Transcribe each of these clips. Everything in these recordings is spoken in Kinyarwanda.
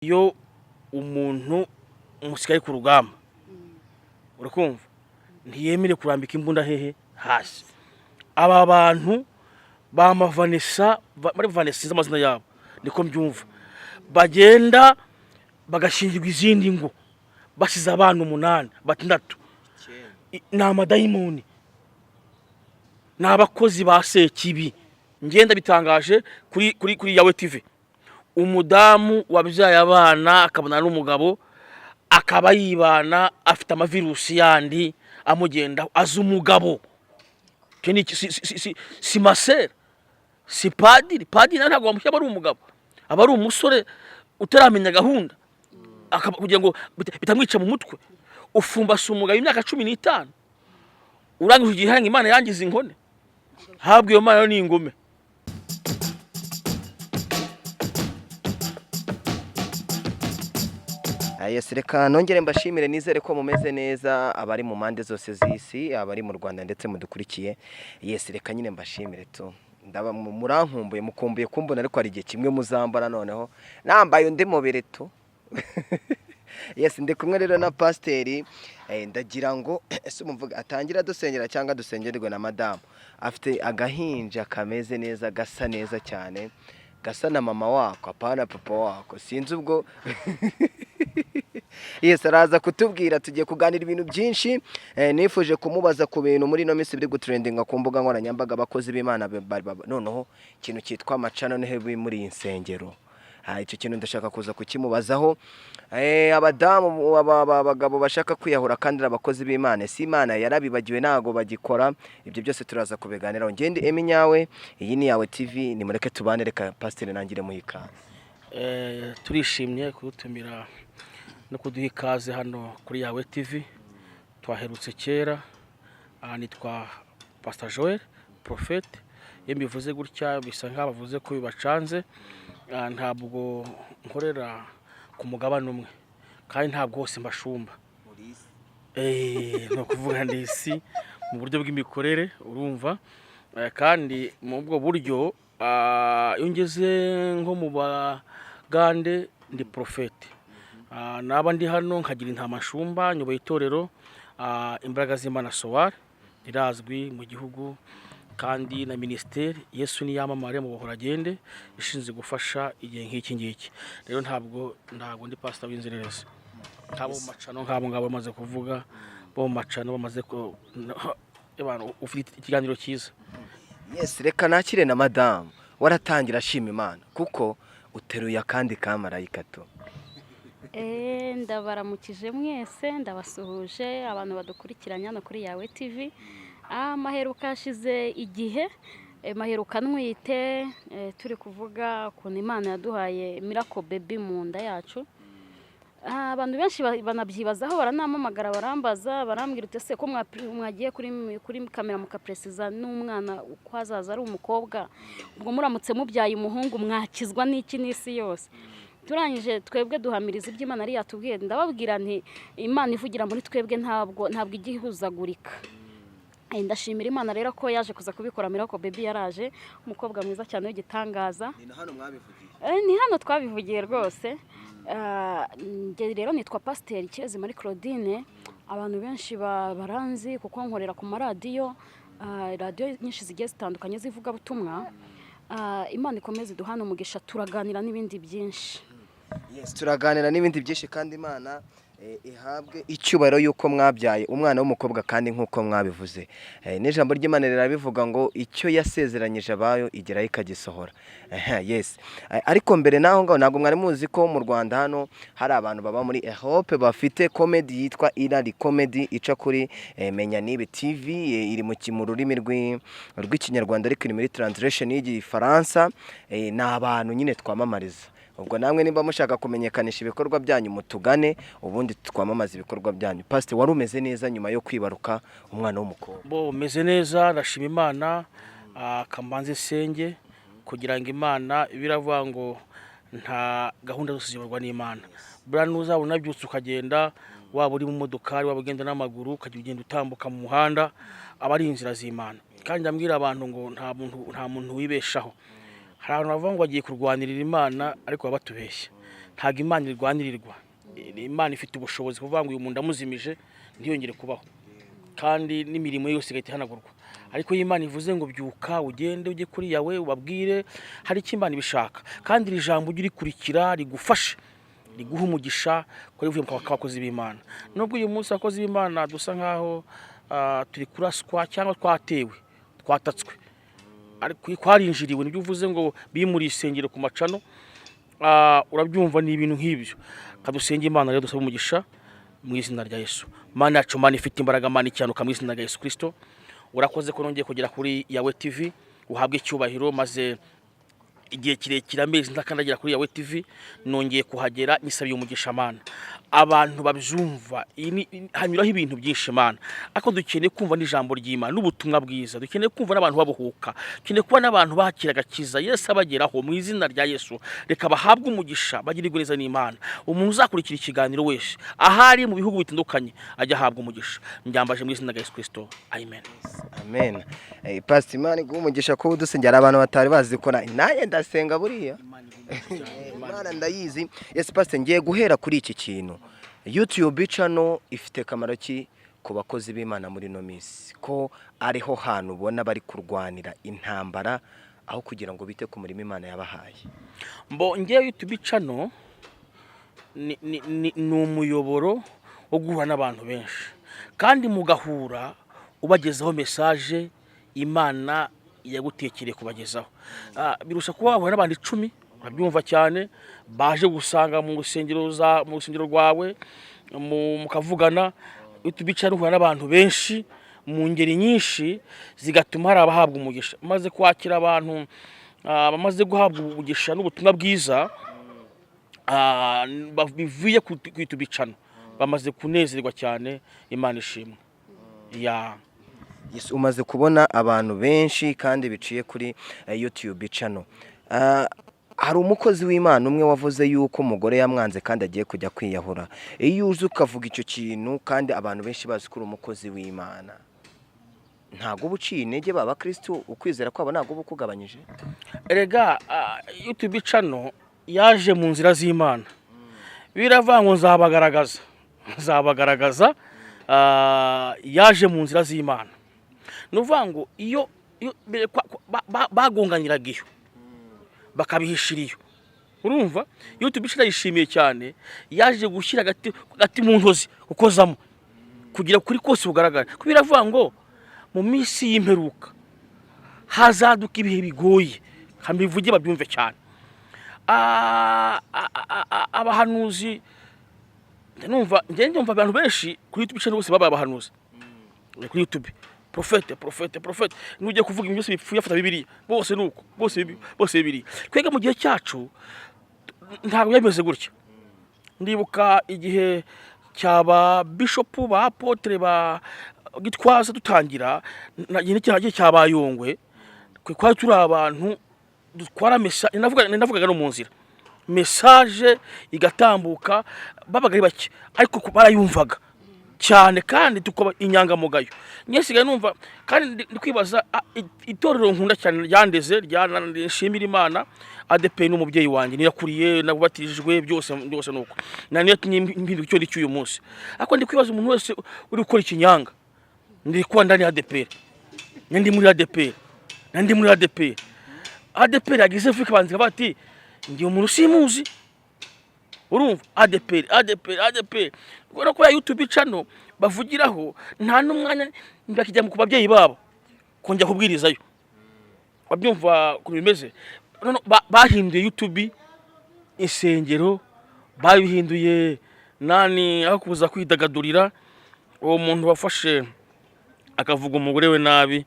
iyo umuntu umusirikare ku rugamba urakumva ntiyemere kurambika imbunda hehe hasi. Aba bantu ba MAMA VANESSA muri Vanessa z'amazina yabo niko mbyumva bagenda bagashingirwa izindi ngo basize abantu 8 batandatu ni amadayimoni ni abakozi ba Sekibi. Ngenda bitangaje kuri yawe TV umudamu wabyaye abana akabona n'umugabo akaba yibana afite amavirusi yandi amugenda azi umugabo keni si masera si padiri ntabwo bamushyira ari umugabo aba ari umusore utaramenya gahunda kugira ngo bitamwica mu mutwe ufumbase umugabo imyaka 15 urangije igihanga Imana yangize inkone habwe iyo Mana ni ingome. Yes, reka nongere mbashimire nizere ko mumeze neza abari mu mande zose z'isi abari mu Rwanda ndetse mudukurikiye. Yes, reka nyine mbashimire tu ndaba murankumbuye mukumbuye kumbona ariko ari igihe kimwe muzambara noneho nambaye undi mubere tu. Yes, ndi kumwe rero na pasteri ndagira ngo ese umvuga atangira dusengera cyangwa dusengerwe na madame afite agahinja kameze neza gasa neza cyane gasa na mama wako apana papa wako sinzi ubwo. Yes, araza kutubwira tugiye kuganira ibintu byinshi nifuje kumubaza ku bintu muri no minsi biri gutrendinga ku mbuga nkoranyambaga abakozi b'Imana noneho ikintu cyitwa amacano nehe muri insengero. Icyo kintu ndashaka kuza kukimubazaho. Abadamu abagabo bashaka kwiyahura kandi abakozi b'Imana si Imana yarabibagiwe nago bagikora ibyo byose turaza kubeganiraho. Ngende emi nyawe iyi ni yawe TV ni mureke tubane reka pastor nangire muhika. Turishimye kudutumira no kuduha ikaze hano kuri yawe TV. Twaherutse kera nitwa Pastor Joel Prophet. Yembivuze gutya bisa nk'abavuze ko bibacanze. Ntabwo nkorera ku mugabane umwe kandi ntabwo hose mbashumba no kuvuga ndisi mu buryo bw'imikorere urumva kandi mu bwo buryo yongeze nko mu bagande ndi prophet naba ndi hano nkagira intamashumba nyoboye itorero imbaraga z'Imana Soar irazwi mu gihugu kandi na ministeri Yesu ni yamamare mu buhoragende ishinze gufasha igihe nk'iki ngiki. Rero ntabwo ndi pastor w'inzererezi nk'abo macano nk'abo ngabo bamaze kuvuga bo macano bamaze ko abantu ufite ikiganiro cyiza. Yes, reka nakire na madame waratangira ashima Imana kuko uteruye kandi kamarayika to. Ndabaramukije mwese ndabasuhuje abantu badukurikiranya no kuri yawe TV. Maheruka ashize igihe maheruka nwite turi kuvuga ukuntu Imana yaduhaye miracle baby mu nda yacu. Abantu benshi banabyibazaho baranamamagara barambaza barambwira ute ko mwagiye kuri kamera mukapresiza n'umwana uko azaza ari umukobwa ubwo muramutse mubyaye umuhungu mwakizwa n'iki n'isi yose. Turangije twebwe duhamiriza iby'Imana ari yatubwiye ndababwira nti Imana ivugira muri twebwe ntabwo igihuzagurika. Ndashimira Imana rero ko yaje kuza kubikora miracle baby yaraje umukobwa mwiza cyane w'igitangaza. Ni hano mwabivugiye? Ni hano twabivugiye rwose. Rero nitwa Pasteur Kirezi Marie Claudine abantu benshi baranzi kuko nkorera ku maradiyo radio nyinshi zigiye zitandukanye zivuga butumwa. Imana ikomeze duhana umugisha turaganira n'ibindi byinshi. Yes, turaganira n'ibindi byinshi kandi Imana ihabwe icyubaro yuko mwabyaye umwana w'umukobwa kandi nkuko mwabivuze. N'ijambo ry'Imana rirabivuga ngo icyo yasezeranyije abayo igeraho ikagisohora. Yes. Ariko mbere naho ngaho ntabwo mwari muzi ko mu Rwanda hano hari abantu baba muri Europe bafite comedy yitwa Irari Comedy ica kuri Menya Nibe TV iri mu rurimi rw'ikinyarwanda ariko iri muri translation y'Igifaransa. Ni abantu nyine twamamariza. Ubwo namwe nimba mushaka kumenyekanisha ibikorwa byanyu mutugane ubundi twamamaza ibikorwa byanyu. Pastor wari umeze neza nyuma yo kwibaruka umwana w'umukobwa? Bo meze neza ndashima Imana kamanze senge kugira ngo Imana biravuga ngo nta gahunda zose ziyoborwa n'Imana. Bura nuzabona byutse ukagenda waba uri mu modokari waba ugenda n'amaguru ukagira ugenda utambuka mu muhanda abari inzira z'Imana. Kandi ndambwira abantu ngo nta muntu wibeshaho. Hari abantu bavuga ngo bagiye kurwanirira Imana ariko babatubeshya. ntago Imana irwanirirwa. Imana ifite ubushobozi kuvuga ngo uyu muntu amuzimije ntiyongere kubaho, kandi n'imirimo yose igahita ihanagurwa. Ariko iyo Imana ivuze ngo byuka ugende ujye kuri yawe ubabwire, hari icyo Imana ibishaka, kandi iri jambo ujye urikurikira rigufashe, riguha umugisha ko rivuye mu bakozi b'Imana. Nubwo uyu munsi abakozi b'Imana dusa nkaho turi kuraswa cyangwa twatewe, twatatswe, ariko kwarinjiriwe nibyo uvuze ngo bimuri isengero ku macano, urabyumva ni ibintu nk'ibyo. Kadusenge Imana rero dusaba umugisha mu izina rya Yesu. Mana yacu, Mana ifite imbaraga, Mana icyanuka mu izina rya Yesu Kristo. Urakoze ko nongeye kugera kuri yawe TV, uhabwe icyubahiro, maze igihe kirekire amezi ndakandagira kuri yawe TV nongeye kuhagera, nisabiye umugisha Mana. Abantu babyumva hanyuraho ibintu byinshi Mana, ako dukeneye kumva n'ijambo ry'Imana n'ubutumwa bwiza, dukeneye kumva n'abantu babuhuka, dukeneye kuba n'abantu bakira agakiza Yesu abageraho mu izina rya Yesu. Reka bahabwe umugisha, bagirirwe neza n'Imana. Umuntu uzakurikira ikiganiro wese ahari mu bihugu bitandukanye ajya ahabwa umugisha. Mbyambaje mu izina rya Yesu Kristo, amen. Amen. Pastor Imana iguha umugisha ko udusengera abantu batari bazi ko naye ndasenga buriya. Imana ndayizi. Yes Pastor, ngiye guhera kuri iki kintu. YouTube channel ifite kamaro ki ku bakozi b'Imana muri no minsi, ko ariho hantu ubona bari kurwanira intambara aho kugira ngo bite ku murimo Imana yabahaye? Mbo ngiye YouTube channel ni umuyoboro wo guhura n'abantu benshi, kandi mugahura ubagezaho message Imana yagutekere kubagezaho. Birusha kuba wabona n'abandi 10 urabyumva cyane baje gusanga mu rusengero rwawe mu kavugana. YouTube channel uhura n'abantu benshi mu ngeri nyinshi, zigatuma hari abahabwa umugisha, maze kwakira abantu bamaze guhabwa umugisha n'ubutumwa bwiza bivuye ku YouTube channel, bamaze kunezerwa cyane. Imana ishimwe. Yes, umaze kubona abantu benshi kandi biciye kuri YouTube channel. Hari umukozi w'Imana umwe wavuze yuko umugore yamwanze kandi agiye kujya kwiyahura. Iyo uzi ukavuga icyo kintu kandi abantu benshi bazi ko umukozi w'Imana, ntago ubuciye intege baba Kristo, ukwizera kwabo ntago bukugabanyije? Erega YouTube channel yaje mu nzira z'Imana, biravango nzabagaragaza yaje mu nzira z'Imana. Nuvango iyo bagonganiraga iyo bakabihishiriyo, urumva YouTube channel yishimiye cyane, yaje gushyira gati mu ntozi ukozamo kugira kuri kose bugaragara. Kubiravuga ngo mu minsi y'imperuka hazaduka ibihe bigoye, kambivuge babyumve cyane. Abahanuzi ndumva abantu benshi kuri YouTube channel bose baba abahanuzi kuri YouTube. Prophète nujye kuvuga ibintu byose bipfuye afata Bibiliya, bose nuko bose Bibiliya. Twega mu gihe cyacu ntabwo yameze gutya. Ndibuka igihe cyaba bishop ba apotre ba Gitwaza dutangira nyine cyagiye cyabayongwe, kwa turi abantu dutwara message, navugaga no mu nzira message igatambuka, babaga ari bake ariko barayumvaga cyane, kandi tukoba inyangamugayo. Nyesigaye numva kandi ndikwibaza itorero nkunda cyane ryandeze ryanashimira Imana. ADP n'umubyeyi wanjye niyakuriye nabubatijwe byose nuko naniyo impindu cyo cy'uyu munsi. Ako ndikwibaza umuntu wese uri gukora ikinyanga, ndikuba ndani ADP, ndi muri ADP yagize Afrika banzika bati ndi umuntu simuzi, urumva ADP kubera ko ya YouTube channel bavugiraho nta n'umwanya ndakijya mu kubabyeyi babo konjya kubwirizayo. Babyumva ku bimeze none bahinduye YouTube insengero, babihinduye nani aho kuza kwidagadurira. Uwo muntu wafashe akavuga umugore we nabi,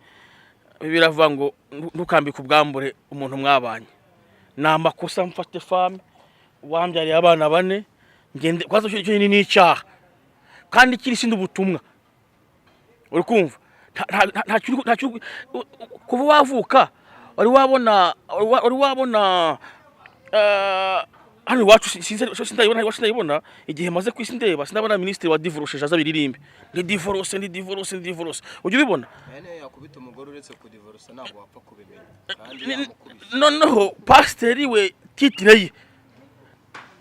biravuga ngo ntukambike ubwambure umuntu mwabanye, namakosa mfate femme wambyariye abana 4 ngende kwazo cyo ni icyaha, kandi kiri sindi ubutumwa. Uri kumva nta kuva wavuka wari wabona hano wacu sindayibona igihe maze kwisi ndeba, sindabona ministre wa divorce jaza biririmbe ndi divorce. Ujye ubibona yakubita umugore uretse ku divorce ntabwo wapfa kubimenya. Noneho pastor we titire ye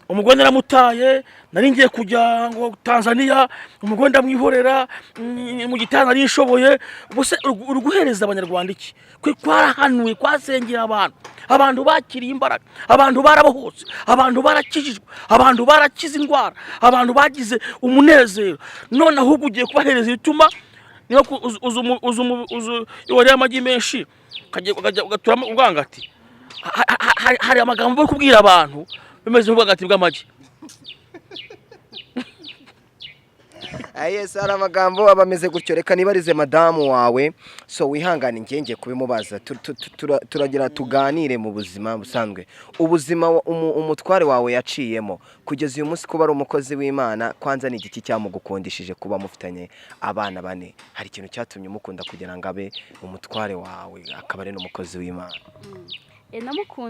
umugore naramutaye, nari ngiye kujya ngo Tanzania, umugore ndamwihorera, mu gitanda nari nshoboye. Ubuse uri guhereza abanyarwanda iki? Kwarahanuye, kwasengeye abantu bakiriye imbaraga, abantu barabohotse, abantu barakijijwe, abantu barakize indwara, abantu bagize umunezero. None ahubwo ugiye kubahereza ibituma niyo uzu wariye amagi menshi ugaturamo ubwangati. Hari amagambo yo kubwira abantu bimeze nk'ubwangati bw'amagi. Yes, hari amagambo abameze gutyo. Reka nibarize madamu wawe, so wihangane ngenge kubimubaza, turagira tuganire mu buzima busanzwe. Ubuzima umutware wawe yaciyemo kugeza uyu munsi kuba ari umukozi w'Imana, kwanza ni igiki cyamugukundishije kuba mufitanye abana 4? Hari ikintu cyatumye umukunda kugira ngo abe umutware wawe akaba ari n'umukozi w'Imana?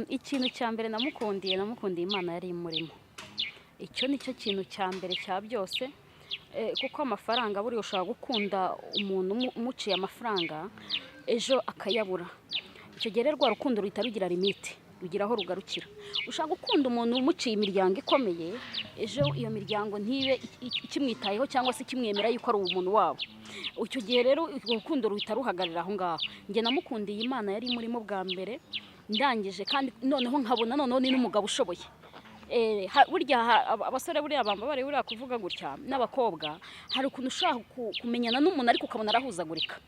Ikintu cya mbere namukundiye Imana yari imurimo. Icyo nicyo kintu cya mbere cya byose. Kuko amafaranga buri ushaka gukunda umuntu umuciye amafaranga ejo akayabura. Icyo gihe rero rukundo ruhita rugira limite, rugira aho rugarukira. Ushaka gukunda umuntu umuciye imiryango ikomeye, ejo iyo miryango ntibe ikimwitayeho cyangwa se kimwemera yuko ari umuntu wabo. Icyo gihe rero urukundo ruhita ruhagarira aho ngaho. Nge namukundiye Imana yari murimo bwa mbere, ndangije kandi noneho nkabona noneho ni n'umugabo ushoboye. Burya abasore buriya bamba bari buriya kuvuga gutya n'abakobwa, hari ukuntu ushaka kumenyana n'umuntu ariko ukabona arahuzagurika.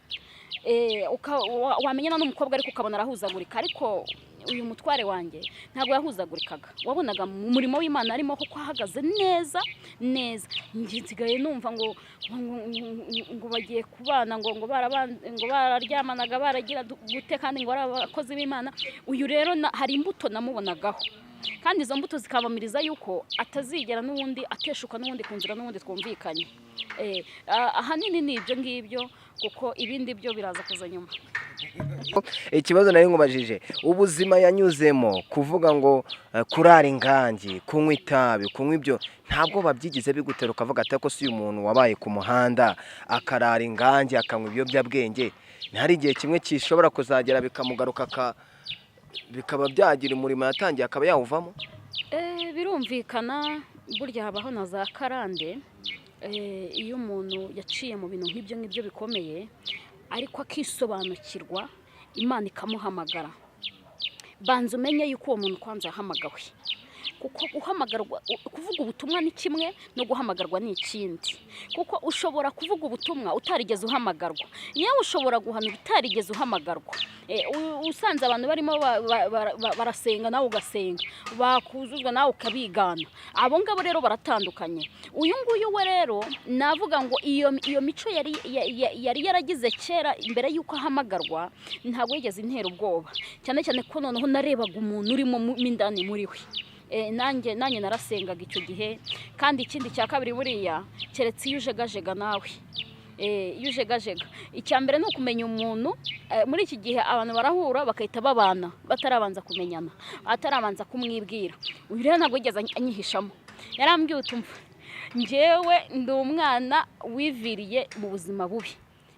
Wamenyana n'umukobwa ariko ukabona arahuzagurika, ariko uyu mutware wanjye ntabwo yahuzagurikaga. Wabonaga mu murimo w'Imana arimo kuko ahagaze neza. Ngiye numva ngo bagiye kubana, ngo bararyamanaga, baragira gute, kandi ngo ari abakozi b'Imana. Uyu rero hari imbuto namubonagaho, kandi izo mbuto zikabamiriza yuko atazigera n'ubundi ateshuka n'ubundi kunzira n'ubundi twumvikanye. Ahanini ni ibyo ngibyo, kuko ibindi byo biraza kuza nyuma. Ikibazo nari nkubajije, ubuzima yanyuzemo, kuvuga ngo kurara ingangi, kunywa itabi, kunywa ibyo, ntabwo babyigize bigutera ukavuga ati ko si umuntu wabaye ku muhanda akarara ingangi akanywa ibiyobyabwenge, ntihari igihe kimwe kishobora kuzagera bikamugaruka bikaba byagira umurimo yatangiye akaba yawuvamo? Birumvikana, burya habaho na za karande. Iyo umuntu yaciye mu bintu nk'ibyo bikomeye ariko akisobanukirwa, Imana ikamuhamagara, banza umenye yuko uwo muntu kwanza yahamagawe. Kuko guhamagarwa, kuvuga ubutumwa ni kimwe no guhamagarwa ni ikindi. Kuko ushobora kuvuga ubutumwa utarigeze uhamagarwa, yewe ushobora guhanura utarigeze uhamagarwa. Usanze abantu barimo barasenga nawe ugasenga, bakuzuzwa nawe ukabigana, abo ngabo rero baratandukanye. Uyu nguyu we rero navuga ngo iyo mico yari yaragize kera imbere yuko ahamagarwa, ntabwo yigeze intera ubwoba, cyane cyane ko noneho narebaga umuntu urimo mindani muri we. Nanjye narasengaga icyo gihe. Kandi ikindi cya kabiri, buriya keretse iyo ujegajega nawe, iyo ujegajega, icya mbere ni ukumenya umuntu. Muri iki gihe abantu barahura bakahita babana batarabanza kumenyana, atarabanza kumwibwira. Uyu rero ntabwo yigeze anyihishamo, yarambwiye utumva njyewe ndi umwana wiviriye mu buzima bubi.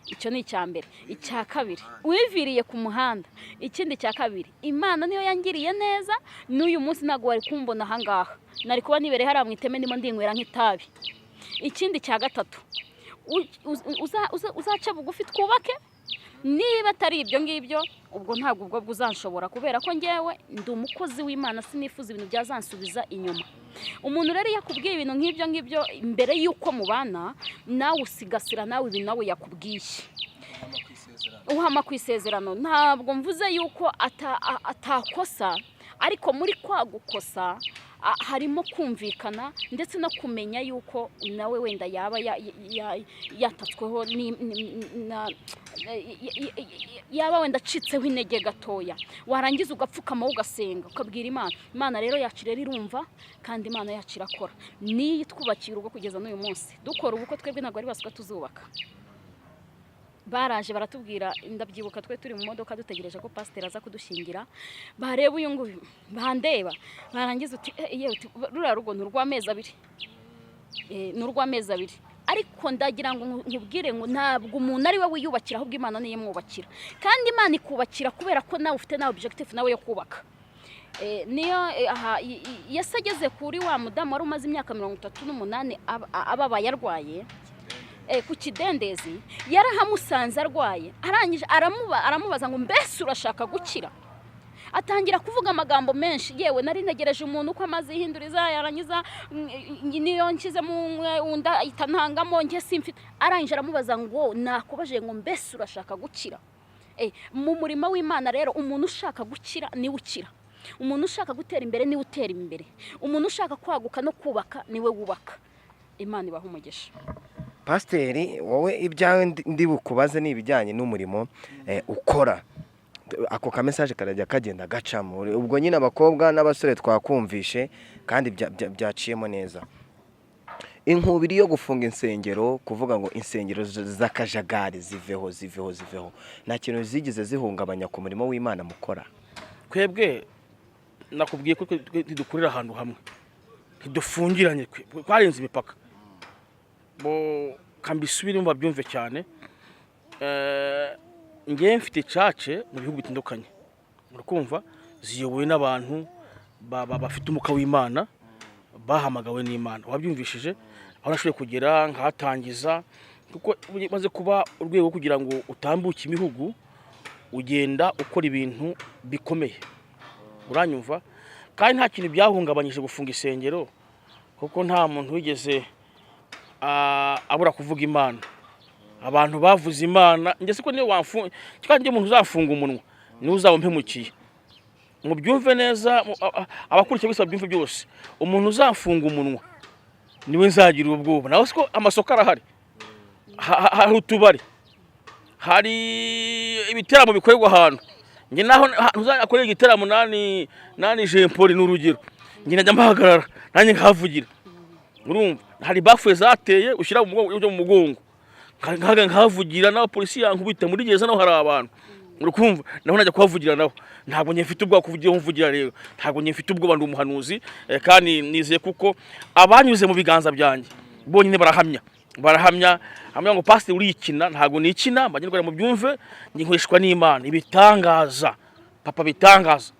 Icyo ni icya mbere. Icya kabiri, wiviriye ku muhanda. Ikindi cya kabiri, Imana niyo yangiriye neza, n'uyu munsi ntabwo wari kumbona aha ngaha, nari kuba nibereye hariya mu iteme ndimo ndinywera nk'itabi. Ikindi cya gatatu, uzaca bugufi twubake. Niba atari ibyo ngibyo, ubwo ntabwo ubwo buzanshobora, kubera ko njyewe ndi umukozi w'Imana, sinifuza ibintu byazansubiza inyuma. Umuntu rero yakubwiye ibintu nk'ibyo ngibyo mbere yuko mubana, nawe usigasira nawe ibintu nawe yakubwiye, uhama ku isezerano. Ntabwo mvuze yuko atakosa, ariko muri kwa gukosa harimo kumvikana ndetse no kumenya yuko nawe wenda yaba yatatsweho yaba wenda acitseho intege gatoya. Warangiza ugapfukama ugasenga ukabwira Imana rero yacu rero irumva, kandi Imana yacu irakora. Niyo twubakiye urugo kugeza n'uyu munsi, dukora ubukwe twebwe ntabwo ari basuka tuzubaka. Baraje baratubwira, ndabyibuka twe turi mu modoka dutegereje ko pasiteri aza kudushingira, bareba uyu nguyu, bandeba, barangiza uti yewe ruriya rugo ni urw'amezi 2, ni urw'amezi 2. Ariko ndagira ngo nkubwire ngo ntabwo umuntu ari we wiyubakira, ahubwo Imana niyo imwubakira. Kandi Imana ikubakira kubera ko nawe ufite na objective nawe yo kubaka. niyo Yesu ageze kuri wa mudamu wari umaze imyaka 38 ababaye arwaye ku kidendezi, yarahamusanze arwaye, arangije aramubaza ngo mbese urashaka gukira? Atangira kuvuga amagambo menshi, yewe nari ntegereje umuntu uko amaze ihinduriza, yarangiza niyo nkize mu unda itantangamo nge simfite. Arangije aramubaza ngo nakubaje ngo mbese urashaka gukira? Mu murima w'Imana rero umuntu ushaka gukira ni ukira, umuntu ushaka gutera imbere ni utera imbere, umuntu ushaka kwaguka no kubaka niwe wubaka. Imana ibaha umugisha. Pasiteri, wowe ibyawe ndi bukubaze ni ibijyanye n'umurimo ukora. Ako ka message karajya kagenda gacamo, ubwo nyine abakobwa n'abasore twakumvishe kandi byaciyemo neza. Inkubiri yo gufunga insengero, kuvuga ngo insengero z'akajagari ziveho, nta kintu zigeze zihungabanya ku murimo w'Imana mukora. Kwebwe nakubwiye ko dukurira ahantu hamwe, ntidufungiranye, twarenze imipaka. Kambisubire mu babyumve cyane. Ngiye mfite cace mu bihugu bitandukanye, murakumva, ziyobowe n'abantu bafite umuka w'Imana, bahamagawe n'Imana. Wabyumvishije aho nashoboye kugera nkatangiza, kuko maze kuba urwego kugira ngo utambuke imihugu, ugenda ukora ibintu bikomeye, uranyumva. Kandi nta kintu byahungabanyije gufunga isengero, kuko nta muntu wigeze abura kuvuga Imana. Abantu bavuze Imana, ngese ko niyo wamfunga kandi umuntu uzafunga umunwa ni uzaba mpemukiye. Mubyumve neza, abakurikiye bose babyumve byose, umuntu uzafunga umunwa niwe nzagira ubwoba. Naho siko amasoko arahari, hari utubari, hari ibiteramo bikorerwa ahantu. Nge naho ntuzakorera igiteramo nani Jean Paul n'urugero, nge najya mpahagarara nanjye nkavugira. Urumva hari bafuye zateye ushyira mu mugongo, nkavugira naho polisi yankubita muri gereza, naho hari abantu, urukumva, naho najya kuhavugira naho. Ntabwo nyefite ubwo kuvugira umvugira rero, ntabwo nyefite ubwo bandi umuhanuzi, kandi nizeye kuko abanyuze mu biganza byanjye bonyine barahamya ngo pastor urikina. Ntabwo nikina, mbagirwa mu byumve, nginkwishwa n'Imana. Ibitangaza papa, bitangaza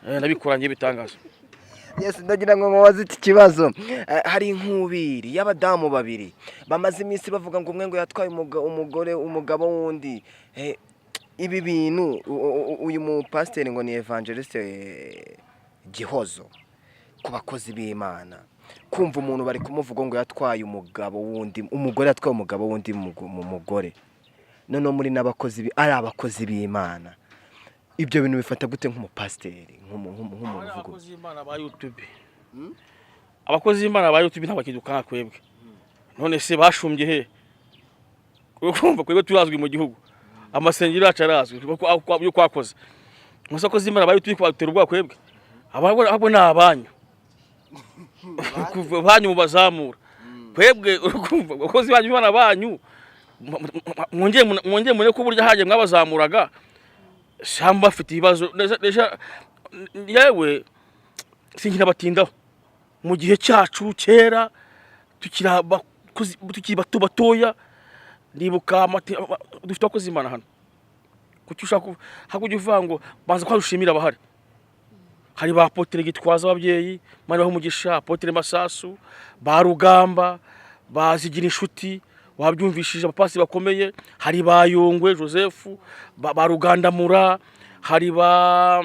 nabikoranye bitangaza. Yes, ndagira ngo mubaze iki kibazo. Hari inkubiri y'abadamu babiri bamaze iminsi bavuga ngo umwe ngo yatwaye umugabo wundi. Ibi bintu uyu mu pastor ngo ni evangeliste Gihozo, ku bakozi b'Imana, kumva umuntu bari kumuvuga ngo yatwaye umugabo wundi, umugore yatwaye umugabo wundi mu mugore, none muri n'abakozi ari abakozi b'Imana, ibyo bintu bifata gute nk'umupasiteri, nk'umuntu uvuga? Abakozi b'Imana ba YouTube, abakozi b'Imana ba YouTube ntabwo kiduka kwebwe. None se bashumbye he? Urumva kwebwe turazwi mu gihugu, amasengero yacu arazwi yo kwakoze. Musakozi b'Imana ba YouTube kwatera ubwa kwebwe, abo ni abanyu kuva banyu mubazamura kwebwe. Urumva abakozi b'Imana banyu mwongeye mure ko burya haje mwabazamuraga shamba afite ibibazo. Yewe sinkina batindaho, mu gihe cyacu kera tukiri batoya, ndibuka dufite abakozi b'Imana hano. Kuki ushaka hakujya uvuga ngo banza kwarushimira abahari? Hari ba Apotre Gitwaza ababyeyi, Mana baho umugisha, Apotre Masasu, ba Rugamba, bazigira inshuti, wabyumvishije abapasi bakomeye. Hari ba Yongwe Joseph, ba Rugandamura, hari ba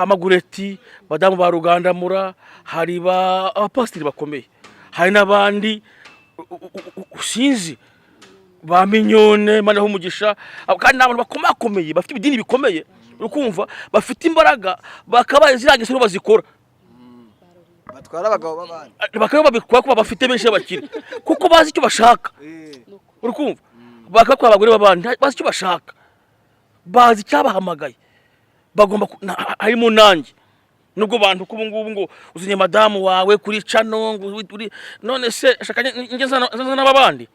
Magureti, badamu ba Rugandamura, hari ba abapasiteri bakomeye, hari n'abandi usinzi ba Minyone, Mana baho umugisha. Kandi n'abantu bakomakomeye bafite ibidini bikomeye, urukumva, bafite imbaraga, bakabaye zirangiye no bazikora, batwara abagabo babandi, bakaba babikora ko bafite benshi bakiri, kuko bazi icyo bashaka. Urukumva, bakakwa abagore babandi bazi icyo bashaka, bazi cyabahamagaye, bagomba harimo nanjye. Nubwo bantu kubu ngubu ngo uzinye madamu wawe kuri cano none se ashaka ngeza n'ababandi,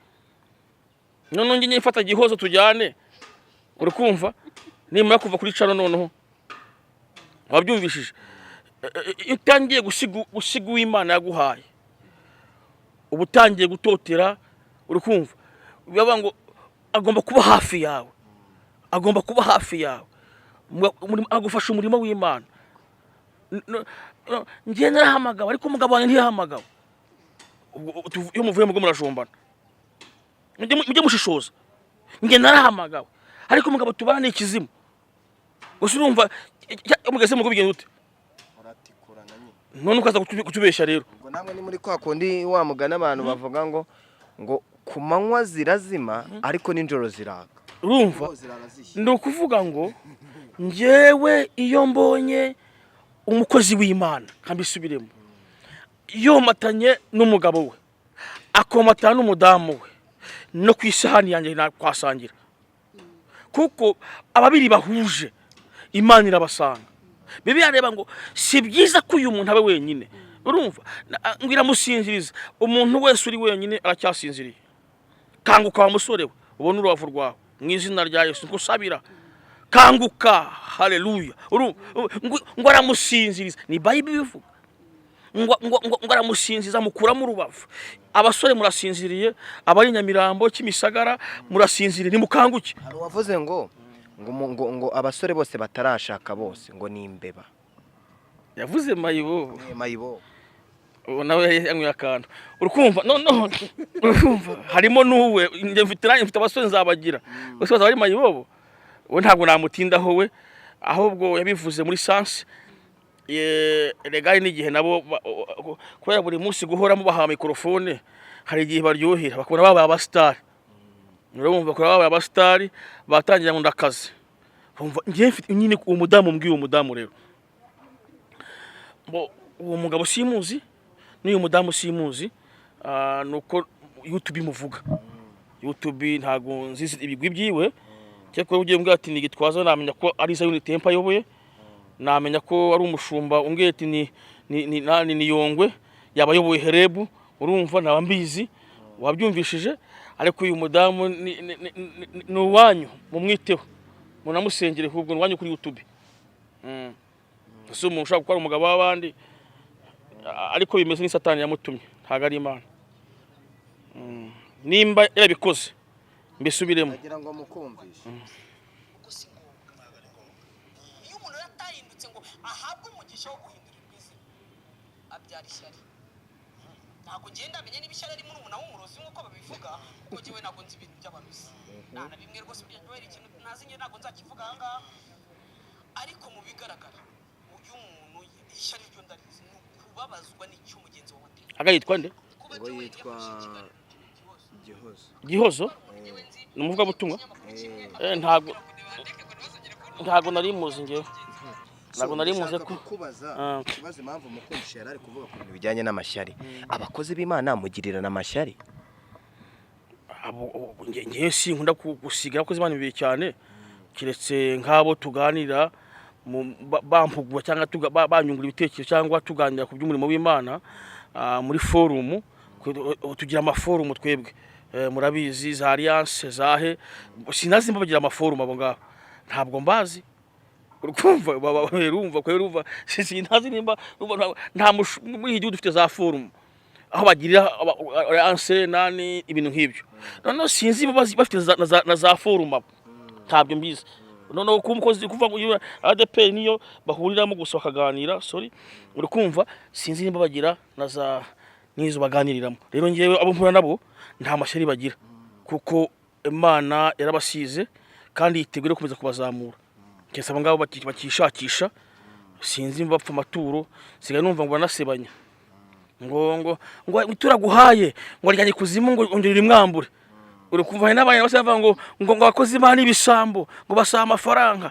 none ngiye ifata Gihozo tujyane. Urukumva, nimara kuva kuri cano noneho wabyumvishije, utangiye gusiga Imana yaguhaye, ubutangiye gutotera. Urukumva, baba ngo agomba kuba hafi yawe, agomba kuba hafi yawe, agufasha umurimo w'Imana. njye narahamagawe ariko umugabo wanjye ntiyahamagawe. Iyo muvuye mugo murajombana mujye mushishoza. Njye narahamagawe ariko umugabo tubana ikizimu. Gusa urumva umugeze mugo bigenda ute? Uratikurana nyine. None ukaza kutubeshya rero. Ngo namwe ni muri kwa kundi wa mugana abantu bavuga ngo ku manywa zirazima ariko n'injoro ziraka. Urumva ni ukuvuga ngo njyewe iyo mbonye umukozi w'Imana nkambisubiremo yomatanye n'umugabo we akomatana n'umudamu we no ku isahani yanjye nakwasangira, kuko ababiri bahuje Imana irabasanga. Bibiliya yareba ngo si byiza ko uyu muntu abe wenyine. Urumva ngo iramusinziriza. Umuntu wese uri wenyine aracyasinziriye. Kanguka wa musore we ubone urubavu rwawe mu izina rya Yesu ngusabira. Kanguka, haleluya. Ngo aramusinziriza, ni Bible bivuga. Ngo aramusinziza mukuramo urubavu. Abasore murasinziriye, abari Nyamirambo Kimisagara murasinziriye, nimukanguke. Hari wavuze ngo abasore bose batarashaka bose ngo ni imbeba. Yavuze mayibo. Mayibo. Nawe yanguye akantu. Urukumva no urukumva harimo nuwe mfite abasore nzabagira. Bose bazaba ari mayibobo. We ntabwo namutindaho we, ahubwo yabivuze muri sanse regari n'igihe nabo kubera buri munsi guhoramo baha mikrofone hari igihe baryohera bakubona babaye abastar. Urumva ko babaye abastar batangira ngo ndakaze. Urumva ngiye mfite nyine uwo mudamu mbwiye uwo mudamu rero. Uwo mugabo simuzi n'uyu mudamu simuzi, nuko YouTube imuvuga. YouTube ntago nzizi ibigwi byiwe. Cyekwe ugiye mbwa ati nigitwaza namenya ko ari za unit tempa yoboye, namenya ko ari umushumba umbwiye ati ni Yongwe yabayoboye Herebu. Urumva nabambizi wabyumvishije, ariko uyu mudamu ni uwanyu mumwiteho munamusengere ahubwo uwanyu kuri YouTube. Umuntu ushaka gukora umugabo w'abandi ariko bimeze ni satani yamutumye, ntago ari Imana. Nimba yarabikoze mbisubiremo. Agira ngo mukumvishe. Iyo umuntu yatahindutse ngo ahabwe umugisha wo guhindura ibyiza abyara ishyari. Ntabwo ngenda amenye n'ibishyari ari muri umuntu w'umurozi nk'uko babivuga, kuko jyewe ntabwo nzi ibintu by'abarozi. Na bimwe rwose byari ikintu nazi nge ntabwo nzakivuga aha ngaha, ariko mu bigaragara uyu muntu ishyari ryo ndarizi ni kubabazwa n'icyo mugenzi wawe ateye. Agayitwa nde? Ngo yitwa Gihozo. Numuvuga butumwa. Ntago nari muzi ngewe. Ntago nari muzi ko kubaza impamvu mukundisha yari ari kuvuga ku bintu bijyanye n'amashyari. Abakozi b'Imana mugirira n'amashyari. Ngewe si nkunda gusigira abakozi b'Imana bibi cyane, kiretse nk'abo tuganira bampugwa cyangwa banyungura ibitekerezo cyangwa tuganira ku by'umurimo w'Imana muri forum. Tugira amaforum twebwe. Murabizi za alliance zahe sinazi mbagira amaforum abo ngaho ntabwo mbazi. Urukumva urumva ko urumva sinazi nimba nta muri igihugu dufite za forum aho bagirira alliance nani ibintu nk'ibyo. None sinzi bafite na za forum abo ntabyo mbizi. None umukozi kuva ngo ADP niyo bahuriramo gusa bakaganira. Urukumva sinzi nimba bagira na za nizo baganiriramo. Rero ngewe abo mpura nabo nta mashyari bagira, kuko Imana yarabasize kandi yitegure kumeza kubazamura. Kesa ngabo bakishakisha sinzi mbapfa amaturo siga numva ngo banasebanya ngo turaguhaye ngo ryanye kuzimu ngo ongerera imwambure. Uri kuva n'abanye bose bava ngo abakozi Imana ibisambo ngo basaba amafaranga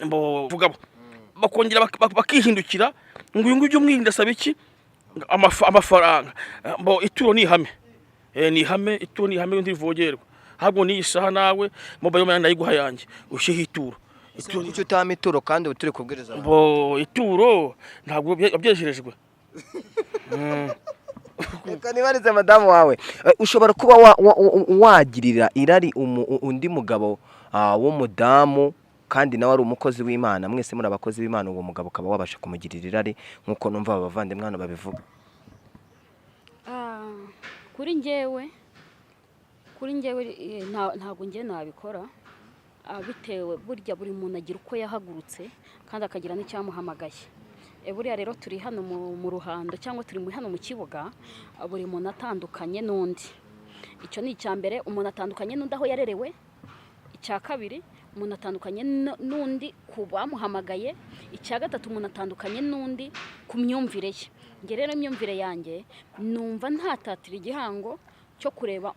mbo vuga bakongera bakihindukira ngo uyu ngujye umwirinda saba iki amafaranga mbo ituro ni ihame. Ni ihame, ituro ni ihame ndivogerwa. Ahubwo ni isaha nawe mobile money ndayiguha yanjye ushihe ituro. Ituro icyo utama ituro kandi uturi kubwiriza. Bo ituro ntabwo byasherejwe. Reka nibarize madamu wawe, ushobora kuba wagirira irari undi mugabo w'umudamu kandi nawe ari umukozi w'Imana, mwese muri abakozi b'Imana, uwo mugabo ukaba wabasha kumugirira irari nkuko numva abavandimwe hano babivuga? Kuri njyewe ntabwo njye nabikora, bitewe burya buri muntu agira uko yahagurutse kandi akagira n'icyamuhamagaye. buriya rero turi hano mu ruhando cyangwa turi hano mu kibuga, buri muntu atandukanye n'undi. Icyo ni icya mbere, umuntu atandukanye n'undi aho yarerewe. Icya kabiri, umuntu atandukanye n'undi ku bamuhamagaye. Icya gatatu, umuntu atandukanye n'undi ku myumvire ye. Nge rero imyumvire yanjye numva ntatatira igihango cyo kureba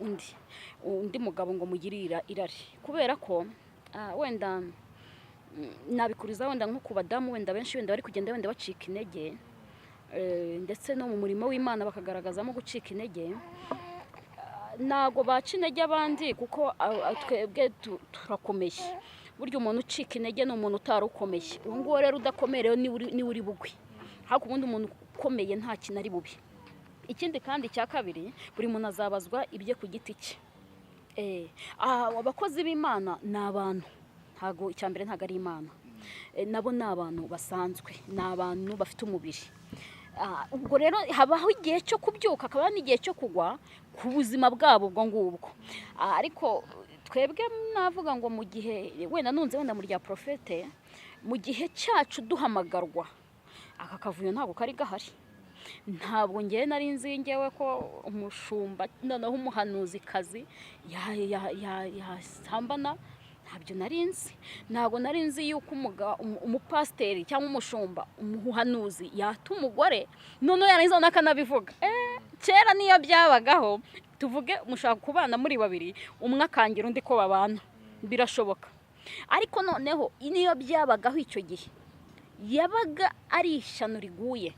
undi mugabo ngo mugirira irari, kubera ko wenda nabikuriza wenda nko ku badamu wenda benshi wenda bari kugenda wenda bacika intege, ndetse no mu murimo w'Imana bakagaragazamo gucika intege. Nago baca intege abandi kuko twebwe turakomeye. Burya umuntu ucika intege ni umuntu utarukomeye. Uwo nguwo rero udakomerewe ni uri bugwi, hako ubundi umuntu ukomeye nta kintu ari bubi. Ikindi kandi cya kabiri, buri muntu azabazwa ibye ku giti cye. Abakozi b'Imana ni abantu, ntago icya mbere ntago ari Imana. Nabo ni abantu basanzwe, ni abantu bafite umubiri. Ubwo rero habaho igihe cyo kubyuka, akaba n'igihe cyo kugwa ku buzima bwabo ubwo ngubwo. Ariko twebwe navuga ngo mu gihe wenda nunze wenda muri rya profete, mu gihe cyacu duhamagarwa, aka kavuyo ntabwo kari gahari. Ntabwo ngiye nari nzi ngewe ko umushumba noneho umuhanuzi kazi yasambana, ntabyo nari nzi. Ntabwo nari nzi yuko umupasiteri cyangwa umushumba umuhanuzi yata umugore noneho yarangiza n'akanabivuga. Kera niyo byabagaho, tuvuge mushaka kubana muri babiri, umwe akangira undi ko babana, birashoboka. Ariko noneho niyo byabagaho icyo gihe, yabaga ari ishyano riguye,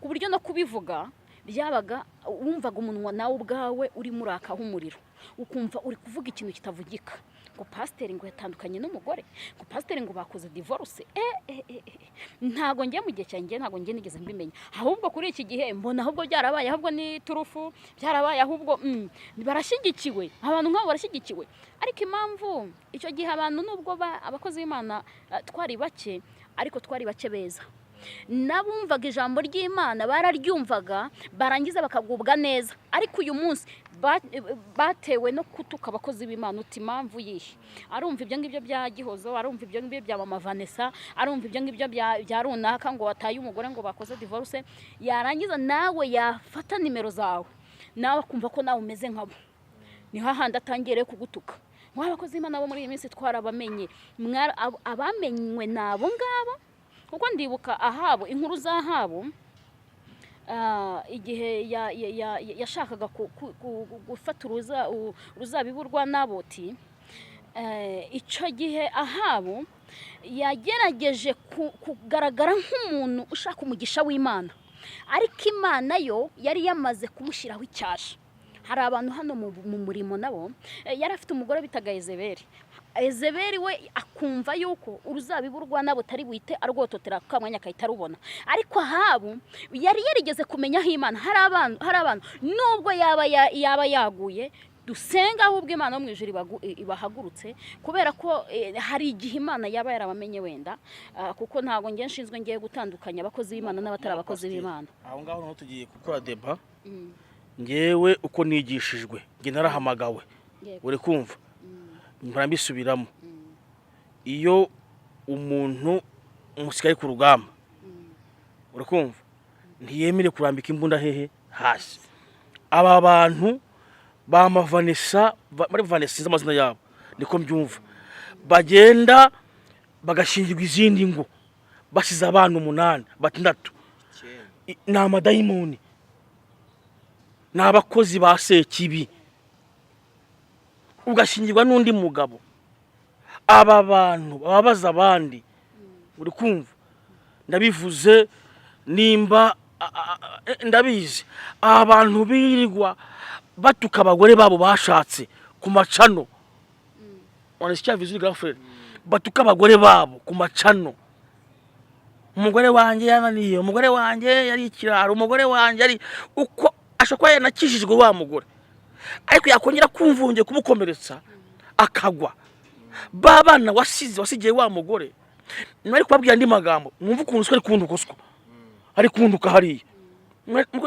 ku buryo no kubivuga byabaga wumvaga umunwa nawe ubwawe uri murakaho umuriro, ukumva uri kuvuga ikintu kitavugika. Ngo pasiteri ngo yatandukanye n'umugore, ngo pasiteri ngo bakoze divorce. Ntago ngiye mu gihe cyanjye, ntago ngiye nigeze mbimenya. Ahubwo kuri iki gihe mbona ahubwo byarabaye, ahubwo ni turufu byarabaye, ahubwo barashyigikiwe, abantu nk'abo barashyigikiwe. Ariko impamvu icyo gihe abantu nubwo abakozi b'Imana twari bake, ariko twari bake beza. Nabumvaga ijambo ry'Imana, bararyumvaga, barangiza bakagubwa neza. Ariko uyu munsi batewe no kutuka abakozi b'Imana. Uti impamvu yihe? Arumva ibyo ngibyo bya Gihozo, arumva ibyo ngibyo bya Mama Vanessa, arumva ibyo ngibyo bya runaka ngo wataye umugore ngo bakoze divorce. Yarangiza nawe yafata nimero zawe, nawe akumva ko nawe umeze nkabo. Ni hahandi atangire kugutuka. Abakozi b'Imana bo muri iyi minsi twarabamenye, abamenywe nabo ngabo. Kuko ndibuka Ahabu, inkuru za Ahabu, igihe yashakaga gufata uruzabibu rwa Naboti, icyo gihe Ahabu yagerageje kugaragara nk'umuntu ushaka umugisha w'Imana, ariko Imana yo yari yamaze kumushyiraho icyasha. Hari abantu hano mu murimo nabo, yari afite umugore bitaga Ezeberi we akumva yuko uruzabibu rwa Naboti ari buhite arwototera kamwanya akahita arubona. Ariko Ahabu yari yarigeze kumenya aho Imana. Hari abantu nubwo yaba yaguye, dusenga ahubwo Imana yo mu ijuru ibahagurutse, kubera ko hari igihe Imana yaba yarabamenye wenda, kuko ntago ngiye nshinzwe ngiye gutandukanya abakozi b'Imana n'abatari abakozi b'Imana. Aho ngaho naho tugiye gukora deba. Ngewe uko nigishijwe, nge narahamagawe, uri kumva, mbisubiramo. Iyo umuntu umusigaye ku rugamba, uri kumva, ntiyemere kurambika imbunda hehe hasi. Aba bantu MAMA VANESSA, muri Vanessa amazina yabo niko mbyumva, bagenda bagashingirwa izindi ngo basize abantu 8 batandatu. Ni amadayimoni, ni abakozi ba Sekibi, ugashingirwa n'undi mugabo. Aba bantu babaza abandi, uri kumva, ndabivuze nimba ndabizi. Abantu birirwa batuka abagore babo bashatse ku macano, wanasikia vizuri girlfriend, batuka abagore babo ku macano. Umugore wanjye yananiye, umugore wanjye yari ikiraro, umugore wanjye ari uko ashakwa yanakishijwe wa mugore, ariko yakongera kumvunge kumukomeretsa akagwa. Babana wasigiye wa mugore, nari kubabwira andi magambo, mwumva ukuntu twari kundukoswa, ari kunduka hariya.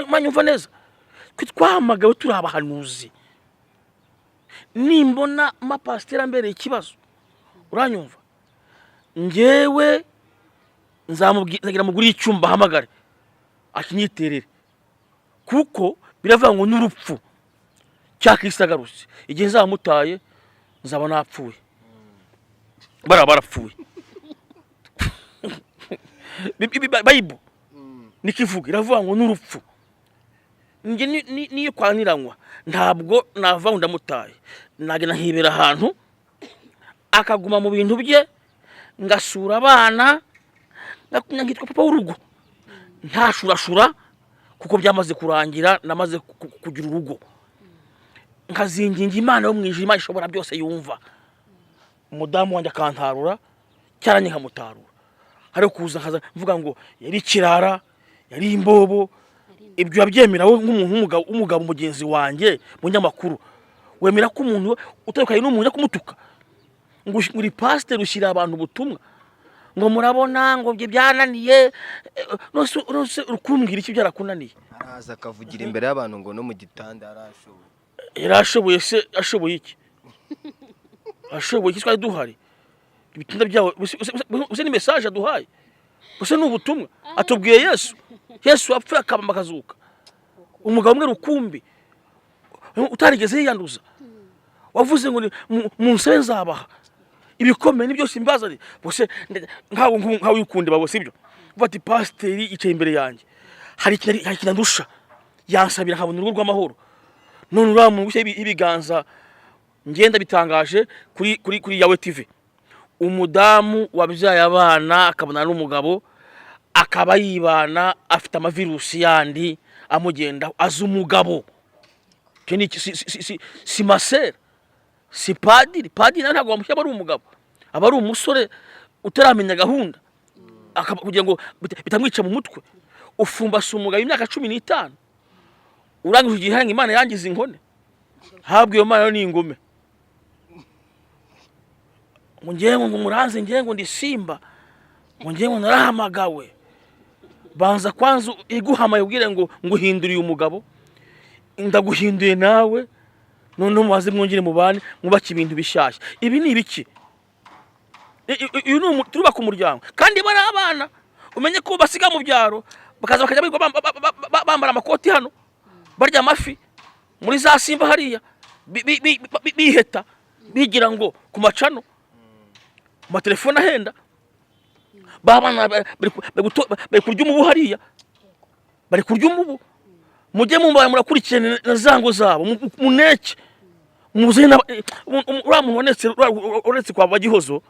Mwanyumva neza? Twitwahamagawe turi abahanuzi. Nimbona amapasiteri ambere ikibazo, uranyumva, ngewe nzagira muguri icyumba hamagare akinyiterere, kuko biravuga ngo n'urupfu cyakisagarutse igihe nzamutaye nzaba napfuye, barapfuye. Bible nikivuga iravuga ngo n'urupfu. Nge niyo kwaniranywa ntabwo nava ngo ndamutaye, nagena nkibera ahantu akaguma mu bintu bye, ngasura abana nkitwa papa w'urugo, ntashurashura kuko byamaze kurangira, namaze kugira urugo. Nkazinginga Imana yo mwijima ishobora byose yumva, umudamu wanjye akantarura cyaranye nkamutarura, hari kuza nkaza mvuga ngo yari kirara, yari imbobo. Ibyo yabyemera we nk'umuntu w'umugabo mugenzi wanjye munyamakuru, wemera ko umuntu utakaye n'umuntu kumutuka ngo uri pastor ushyira abantu ubutumwa ngo murabona ngo bye byananiye, nose rukumbwira iki byarakunaniye? araza akavugira imbere y'abantu ngo no mu gitanda arashoboye. Yarashoboye se, ashoboye iki? Ashoboye iki? Twari duhari ibitinda byawe use ni message aduhaye, use ni ubutumwa atubwiye Yesu apfuye akabamba akazuka, umugabo umwe rukumbi utarigeze yiyanduza, wavuze ngo munsabe nzabaha ibikomeye ni byose imbazari bose nkaho yukundi babo sibyo. Bati pasiteri yicaye imbere yanjye, hari ikintu ndusha, yansabira nkabona urugo rw'amahoro. None uramuntu gushyira ibiganza ngenda bitangaje kuri yawe TV, umudamu wabyaye abana akabona n'umugabo akaba yibana afite amavirusi yandi amugenda azi umugabo. Keni si masera, si padiri ntabwo wamushyira ari umugabo, aba ari umusore utaramenya gahunda kugira ngo bitamwica mu mutwe. Ufumbase umugabo imyaka 15 urangije igihe hanga Imana yangize inkone, habwe iyo Mana ni ingome ngo muranze ngo ndi simba ngo narahamagawe. Banza kwanza iguhamaye ubwire ngo nguhinduriye umugabo, ndaguhinduye nawe, none mubaze mwongere mubane mubaki ibintu bishyashya. Ibi ni ibiki? Uyu turubaka umuryango kandi bari abana umenye ko basiga mu byaro bakaza bakajya bambara amakoti hano barya amafi muri za simba hariya biheta bigira ngo ku macano mu telefone ahenda, babana bari kurya umubu hariya, bari kurya umubu. Mujye mumbaye murakurikirana na zango zabo muneke muzena uretse kwa EV.GIHOZO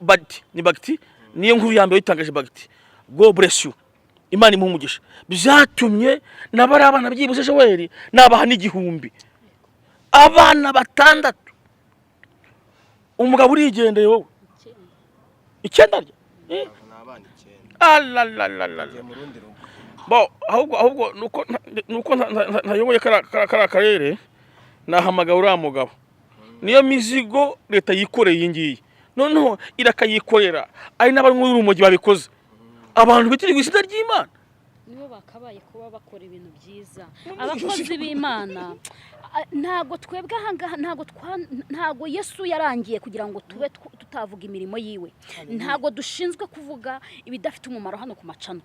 bagiti ni bagiti niyo nkuru yambaye yitangaje bagiti. God bless you, Imana imuhumugisha. Byatumye nabari abana byibuze weri nabaha n'igihumbi, abana 6 umugabo urigendeye wowe 9 n'abana 9 mu rundi rugo. Bo ahubwo nuko ntayoboye kara karere nahamagara uriya mugabo, niyo mizigo leta yikoreye ngiye noneho irakayikorera, ari n'abari mu rumogi babikoze, abantu bitirirwa izina ry'Imana nibo bakabaye kuba bakora ibintu byiza. Abakozi b'Imana ntago twebwe ahangaha ntago Yesu yarangiye kugira ngo tube tutavuga imirimo yiwe, ntago dushinzwe kuvuga ibidafite umumaro hano ku macano.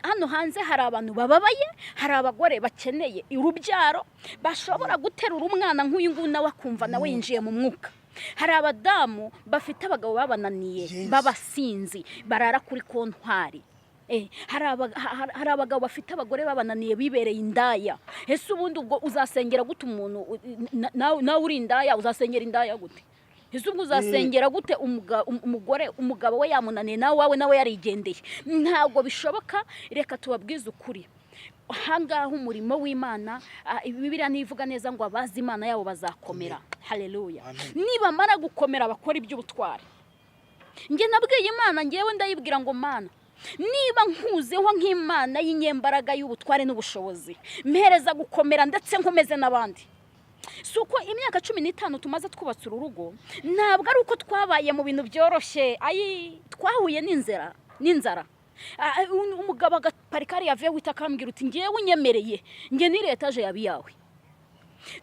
Hano hanze hari abantu bababaye, hari abagore bakeneye urubyaro bashobora guterura umwana nk'uyu nguyu nawe akumva nawe yinjiye mu mwuka. Hari abadamu bafite abagabo babananiye babasinzi barara kuri kontwari. Hari abagabo bafite abagore babananiye bibereye indaya. Ese ubundi ubwo uzasengera gute umuntu nawe uri indaya? Uzasengera indaya gute? Ese ubwo uzasengera gute umugabo we yamunaniye nawe yarigendeye? Ntabwo bishoboka. Reka tubabwize ukuri, hangaho umurimo w'Imana Bibiliya nivuga neza ngo abazi Imana yabo bazakomera. Haleluya. Niba mara gukomera bakora iby'ubutwari, nge nabwiye Imana, ngewe ndayibwira ngo Mana, niba nkuzeho nk'Imana y'inyembaraga y'ubutware n'ubushobozi, mpereza gukomera ndetse nkomeze n'abandi. Suko imyaka 15 tumaze twubatse urugo, ntabwo ari uko twabaye mu bintu byoroshye, twahuye n'inzara. Umugabo agaparikari yave witakambwira uti ngewe unyemereye nge ni letaje yabi yawe.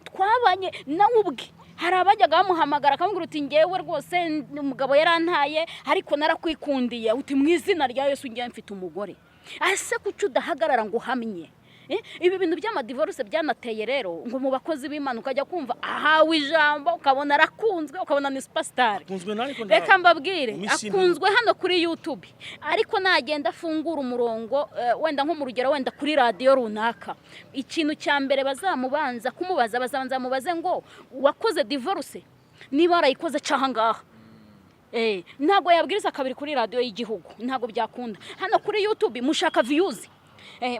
Twabanye nawe ubwe hari abajyaga bamuhamagara akamubwira uti ngewe rwose umugabo yarantaye ariko narakwikundiye uti mu izina rya Yesu ngiye mfite umugore. Ase kuki udahagarara ngo uhamye? Ibi bintu by'amadivorce byanateye rero ngo mu bakozi b'Imana ukajya kumva ahawe ijambo ukabona arakunzwe ukabona ni superstar. Reka mbabwire akunzwe hano kuri YouTube ariko nagenda afungura umurongo wenda nko mu rugero wenda kuri radio runaka, ikintu cya mbere bazamubanza kumubaza bazabanza mubaze ngo wakoze divorce niba arayikoze cahangaha. Ntago yabwiriza kabiri kuri radio y'igihugu, ntago byakunda. Hano kuri YouTube mushaka views.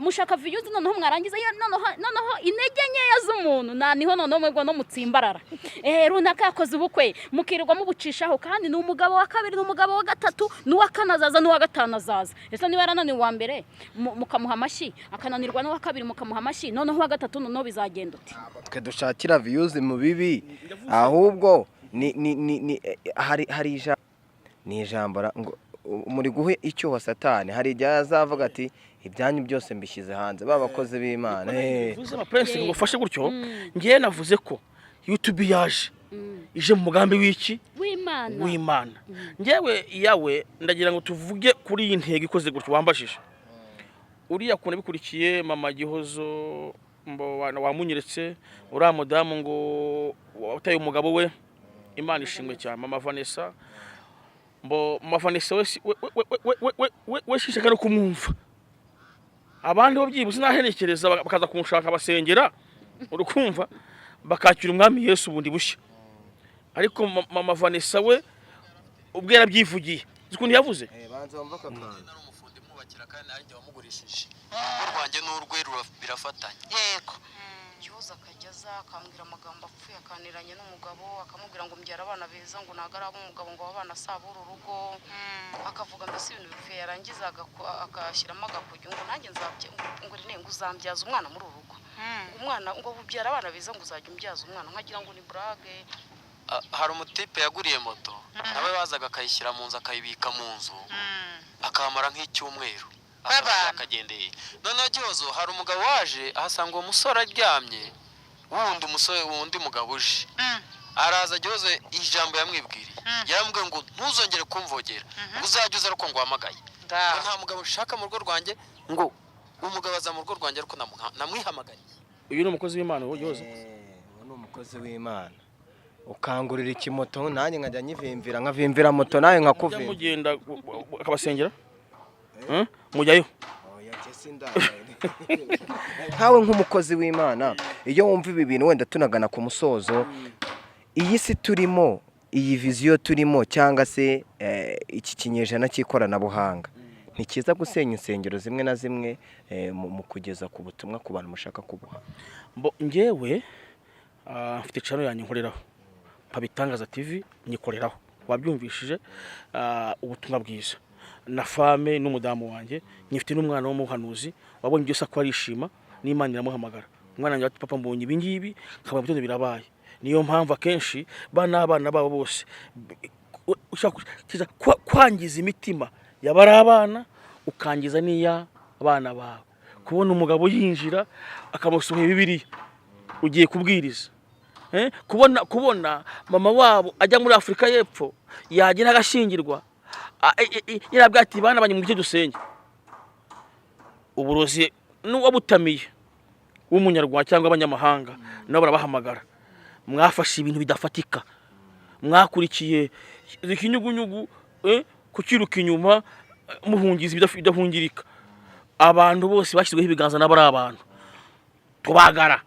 Mushaka views noneho mwarangiza noneho intege nkeya z'umuntu niho noneho mwebwe no mutsimbarara. Runaka yakoze ubukwe mukirirwa mubucishaho kandi ni umugabo wa kabiri n'umugabo wa gatatu n'uwa kanazaza n'uwa gatanu azaza. Ese niba yarananiwe wa mbere mukamuha amashyi akananirwa n'uwa kabiri mukamuha amashyi noneho wa gatatu noneho bizagenda uti twe dushakira views mu bibi ahubwo hari ijambo ngo muri guhe icyo wa satani hari igihe azavuga ati ibyanyu byose mbishyize hanze babakoze b'Imana. Vuze amapresse ngo ufashe gutyo ngiye navuze ko YouTube yaje ije mu mugambi w'iki w'Imana. Ngewe yawe ndagira ngo tuvuge kuri iyi ntego ikoze gutyo wambashije. Uriya kuntu bikurikiye mama Gihozo mbo wamunyeretse uriya mudamu ngo wataye umugabo we, Imana ishimwe cyane. Mama Vanessa mbo Mama Vanessa we shishaka no kumwumva. Abandi babyibuze nahenekereza bakaza kumushaka basengera urukumva bakakira umwami Yesu bundi bushya. Ariko Mama Vanessa we ubwera byivugiye zikundi yavuze banza bumva kakana nari umufundi mwubakira kandi ari njye wamugurishije urwanjye n'urwe birafatanye. Yego Gihozo akajyaza akambwira amagambo apfuye akaniranye n'umugabo akamubwira ngo mbyara abana beza ngo nagara umugabo ngo abana sabura urugo akavuga mbese ibintu bipfuye yarangiza akashyiramo agakugi ngo nanjye nzabye ngo rene ngo uzambyaza umwana muri urugo umwana ngo ubyara abana beza ngo uzajya umbyaza umwana nkagira ngo ni brage. Hari umutipe yaguriye moto nawe bazaga akayishyira mu nzu akayibika mu nzu akamara nk'icyumweru akagendeye. Noneho Gihozo hari umugabo waje ahasanga uwo musore aryamye wundi mugabo uje araza Gihozo ijambo yamwibwiriye yaramubwiye ngo ntuzongere kumvogera uzajya uza ariko ngo wamagaye ngo nta mugabo ushaka mu rugo rwanjye ngo umugabo aza mu rugo rwanjye ariko namwihamagaye. Uyu ni umukozi w'Imana wo Gihozo. Ni umukozi w'Imana ukangurira ikimoto nanjye nkajya nkavimvira moto nawe nkakuvimvira mugenda akabasengera mujyayo. Nkawe nk'umukozi w'Imana iyo wumva ibi bintu wenda tunagana ku musozo iyi si turimo iyi viziyo turimo cyangwa se iki kinyejana cy'ikoranabuhanga ntikiza gusenya insengero zimwe na zimwe mu kugeza ku butumwa ku bantu mushaka kubuha. Ngewe mfite channel yanjye nkoreraho Pabitangaza TV nyikoreraho wabyumvishije ubutumwa bwiza na fame n'umudamu wanjye nyifite n'umwana w'umuhanuzi wabonye byose ko arishima n'Imana iramuhamagara. Umwana wanjye ati papa mbonye ibi ngibi nkaba bitondo birabaye. Niyo mpamvu akenshi abana babo bose ushaka kwangiza imitima yabari abana ukangiza niya abana bawe. Kubona umugabo yinjira akamusohera Bibiliya ugiye kubwiriza. Kubona mama wabo ajya muri Afrika y'Epfo yagira agashingirwa yarabwa ati bana banye mu byo dusenge. Uburozi n'uwabutamiye w'umunyarwanda cyangwa abanyamahanga nabo barabahamagara. Mwafashe ibintu bidafatika mwakurikiye ikinyugunyugu kukiruka inyuma muhungiza bidahungirika. Abantu bose bashyizweho ibiganza n'abari abantu tubagara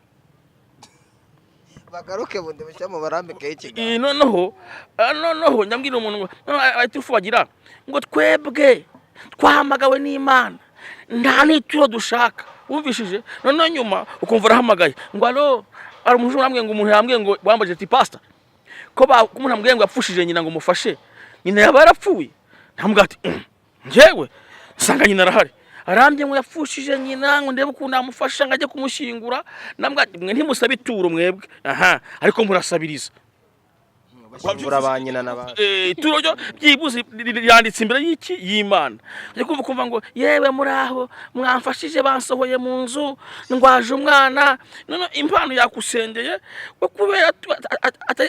bagaruke bundi bashya mu barambike y'ikiganda. Noneho nyambwira umuntu atufu bagira ngo twebwe twahamagawe n'Imana nta n'icyo dushaka. Wumvishije noneho nyuma ukumva arahamagaye ngo alo ari umuntu uramwe ngo umuntu yambwiye ngo wambaje ati pastor ko umuntu ambwiye ngo yapfushije nyina ngo mufashe nyina yaba yarapfuye. Ntamubwira ati njyewe sanga nyina arahari arambye ngo yapfushije nyina ngo ndebe ukuntu amufasha ngajye kumushingura. Nambwa mwe ntimusabe ituro mwebwe ariko murasabiriza bashyingura ba nyina na ba ituro ryo byibuze ryanditse imbere y'iki y'Imana. Ariko kumva ngo yewe muri aho mwamfashije bansohoye mu nzu ndwaje umwana none impano yakusengeye kubera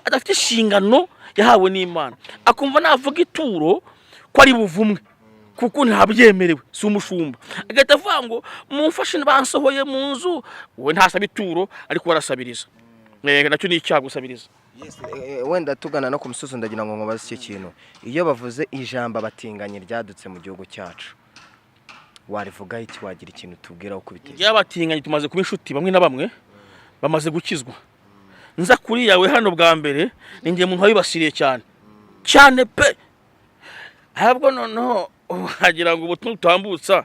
adafite inshingano yahawe n'Imana akumva navuga ituro ko ari buvumwe kuko ntabyemerewe si umushumba agahita avuga ngo mumfashe bansohoye mu nzu wowe ntasaba ituro ariko barasabiriza nacyo ni icyaha gusabiriza. wenda tugana no ku musozi ndagira ngo nkubaze iki kintu iyo bavuze ijambo abatinganyi ryadutse mu gihugu cyacu warivuga iki wagira ikintu tubwira uko biteye y'abatinganyi tumaze kuba inshuti bamwe na bamwe bamaze gukizwa nza kuri yawe hano bwa mbere ningiye umuntu wabibasiriye cyane pe ahubwo noneho wagira ngo ubutumwa utambutsa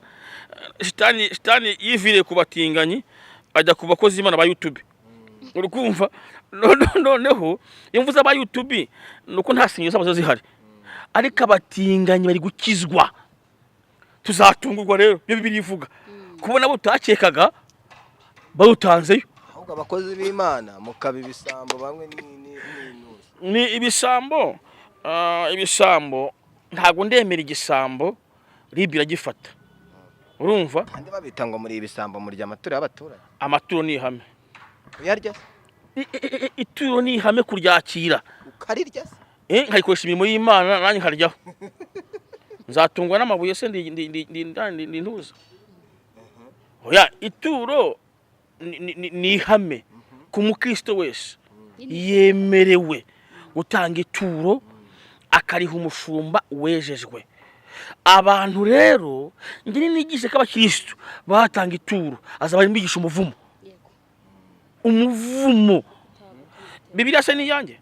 shitani yivire ku batinganyi ajya ku bakozi b'Imana ba YouTube urukumva noneho imvuza ba YouTube nuko nta sinyo zabo zihari ariko abatinganyi bari gukizwa tuzatungurwa rero byo Bibiliya ivuga kubona butakekaga bawutanzeyo ahubwo abakozi b'Imana mukaba ibisambo bamwe ni ibisambo ibisambo ntago ndemera igisambo ribira gifata urumva kandi babita ngo muri ibisambo muri amaturo y'abaturage amaturo ni ihame uyarya ituro ni ihame kuryakira ukarirya nkayikoresha imirimo y'Imana nanjye nkaryaho nzatungwa n'amabuye se ndi ntuza oya ituro ni ihame ku mukristo wese yemerewe gutanga ituro akariha umushumba wejejwe abantu rero ngiri nigishe ko abakristo batanga ituro azaba bigisha umuvumo Bibiliya se ni yanjye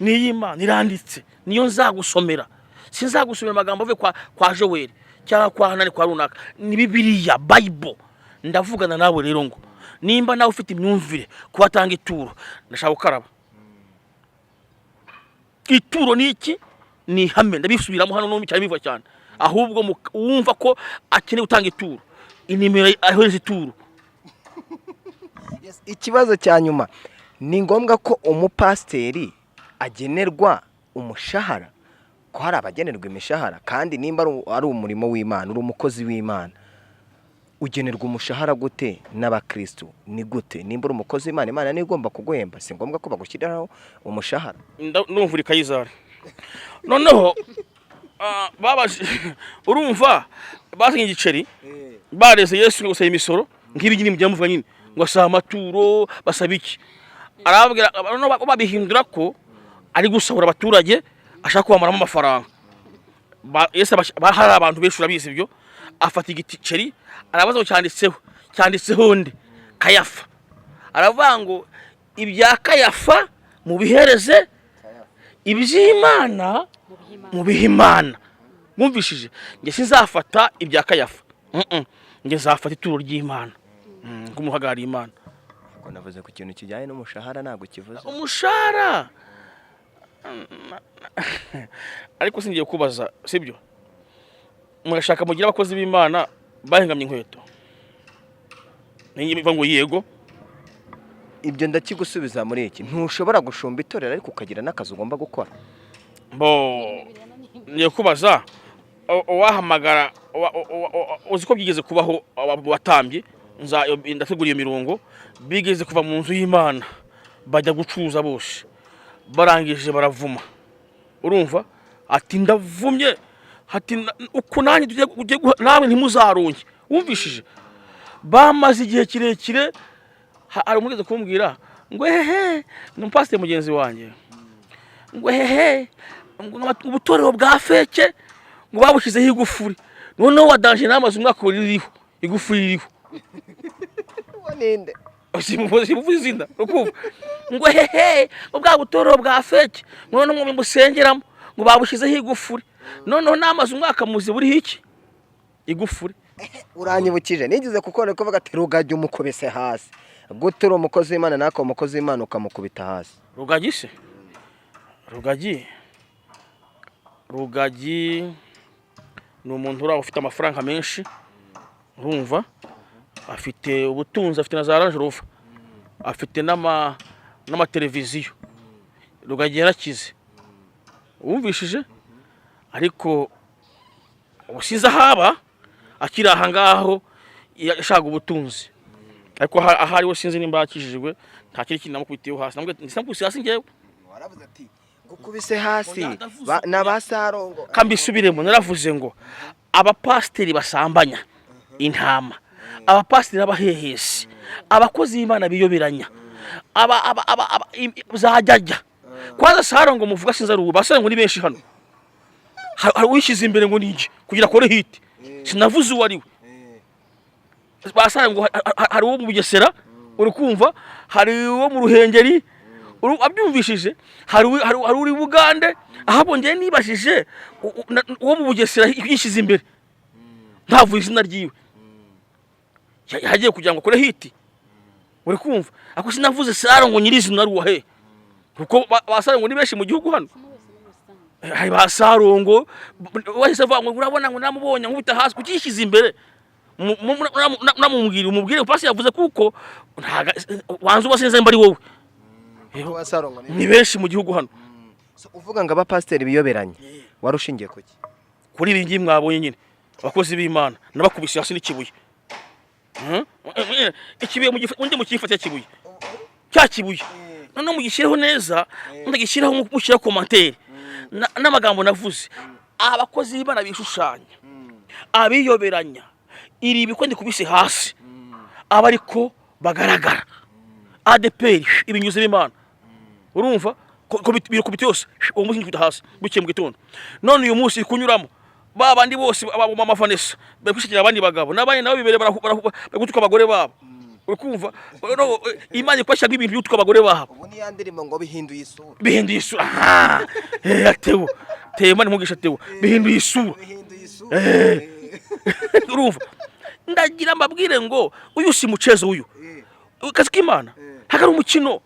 ni y'Imana iranditse niyo nzagusomera sinzagusomera amagambo ave kwa Joel cyangwa kwa Hanani kwa runaka ni Bibiliya Bible ndavugana nawe rero ngo nimba nawe ufite imyumvire kubatanga ituro ndashaka gukaraba ituro ni iki ni ihame ndabisubiramo hano no cyane bivuga cyane ahubwo wumva ko akeneye gutanga ituro inimero ahoze ituro. Ikibazo cya nyuma ni ngombwa ko umupasteri agenerwa umushahara ko hari abagenerwa imishahara kandi nimba ari umurimo w'Imana uri umukozi w'Imana ugenerwa umushahara gute n'abakristo ni gute nimba uri umukozi w'Imana Imana ni igomba kuguhemba si ngombwa ko bagushyiriraho umushahara ndumva Kayizari noneho urumva basinye igiceri bareze Yesu ngo saye imisoro nk'ibi nyine mujyamuvuga nyine ngo sa amaturo basaba iki arababwira babihindura ko ari gusahura abaturage ashaka kubamaramo amafaranga Yesu hari abantu benshi urabizi ibyo afata igiceri arabaza ngo cyanditseho nde Kayafa aravuga ngo ibya Kayafa mu bihereze iby'Imana mu bihimana mwumvishije nge sinzafata ibya Kayafa nge nzafata ituro ry'Imana nk'umuhagari Imana ko navuze ku kintu kijyanye n'umushahara ntago kivuze umushahara ariko singiye kubaza sibyo murashaka mugira abakozi b'Imana bahengamye inkweto ningi biva ngo yego ibyo ndakigusubiza muri iki ntushobora gushomba itorero ariko ukagira n'akazi ugomba gukora niyo kubaza wahamagara uzi ko byigeze kubaho watambye ndategura iyo mirongo bigeze kuva mu nzu y'Imana bajya gucuza bose barangije baravuma urumva ati ndavumye ati uko nanjye tugiye nawe ntimuzaronke wumvishije bamaze igihe kirekire hari umugeze kumbwira ngo hehe n'umupasiteri mugenzi wanjye ngo hehe ubutorero bwa feke ngo babushyizeho igufuri noneho wadanje n'amazi umwaka ririho igufuri ririho ninde simuvuze izina ukumva ngo hehe ubwa butorero bwa feke noneho musengeramo ngo babushyizeho igufuri noneho n'amazi umwaka muzi buriho iki igufuri uranyibukije nigeze kuko kuvuga ati rugajya umukubise hasi gutura umukozi w'Imana nako umukozi w'Imana ukamukubita hasi rugagi se rugagi ni umuntu uraho ufite amafaranga menshi urumva afite ubutunzi afite na za Range Rover afite n'amateleviziyo rugagi yarakize wumvishije ariko usize ahaba akiri aha ngaho yashaka ubutunzi ariko ahari we sinzi nimba yakijijwe nta kindi kintu namukubitiyeho hasi namukubise hasi ngewe waravuze ati gukubise hasi n'abasarongo kambisubiremo naravuze ngo abapasiteri basambanya intama abapasiteri abahehesi abakozi b'Imana biyoberanya zajajya kwaza sarongo muvuga sinza ari basarongo ni benshi hano hari wishize imbere ngo niki kugira kore hit sinavuze uwari we basarongo hari uwo mu Bugesera uri kumva hari uwo mu Ruhengeri abyumvishije hari uri Bugande ahabongeye nibashije uwo mu Bugesera yishize imbere ntavuye izina ryiwe yagiye kugira ngo kore hit uri kumva ako sinavuze sarongo nyirizina ari uwahe kuko basarongo ni benshi mu gihugu hano hari basarongo wahise vuga ngo urabona ngo namubonye nkubita hasi kukishiza imbere namumubwira umubwire pasi yavuze kuko wanze ubasenze mbari wowe ni benshi mu gihugu hano uvuga ngo abapasiteri biyoberanye warushingiye kuki kuri ibi ngibi mwabonye nyine abakozi b'Imana nabakubise hasi n'ikibuye ikibuye undi mu kifata kibuye cya kibuye none mugishireho neza ndagishyiraho mushyira commentaire n'amagambo navuze abakozi b'Imana bishushanya abiyoberanya iri bikondi kubise hasi abariko bagaragara ADP ibinyuze b'Imana urumva birukubita yose uwo muhingi kuta hasi buke mu gitondo none uyu munsi kunyuramo babandi bose abo MAMA VANESSA bakwishikira abandi bagabo nabanye nabo bibere baragutuka abagore babo ukumva no Imana ikwashaga ibintu yutuka abagore babo ubu ni yandirimo ngo bihinduye isura Tewo Imana mugisha Tewo bihinduye isura urumva ndagira mbabwire ngo uyu si mucezo uyu kazi k'Imana hagara umukino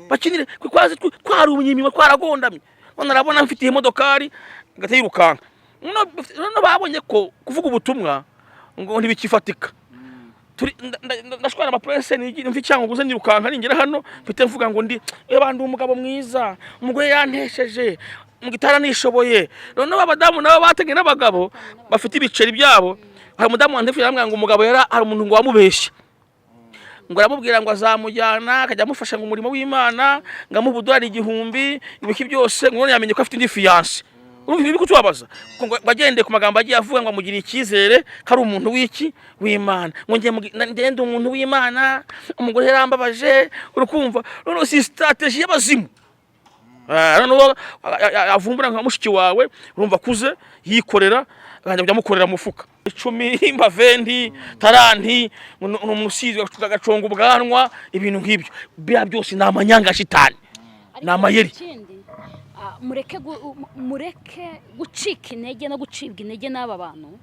bakinire kwazi kwari ubunyimima kwaragondamye none arabona mfitiye imodokari gateye rukanka no babonye ko kuvuga ubutumwa ngo ntibikifatika ndashwana ama presse ni mfi cyangwa guze nirukanka ningira hano mfite mvuga ngo ndi abantu umugabo mwiza umugore yantesheje mugitara nishoboye none abadamu nabo batenge n'abagabo bafite ibiceri byabo hari umudamu wandefu yambwira ngo umugabo yara hari umuntu ngo wamubeshye ngo aramubwira ngo azamujyana akajya amufasha ngo umurimo w'Imana ngamuha $1,000 ibiki byose ngo none yamenye ko afite indi fiance urumva ibi kutubabaza ngo bagende ku magambo agiye avuga ngo amugire ikizere kari umuntu w'Imana ngo ndende umuntu w'Imana umugore yarambabaje urukumva none si strategy y'abazimu none avumbura nka mushiki wawe urumva kuze yikorera akajya mukorera mufuka 10 imbavendi taranti umusizi agaconga ubwanwa ibintu nk'ibyo bya byose namanyanga shitani namayeri mureke gucika intege no gucibwa intege n'aba bantu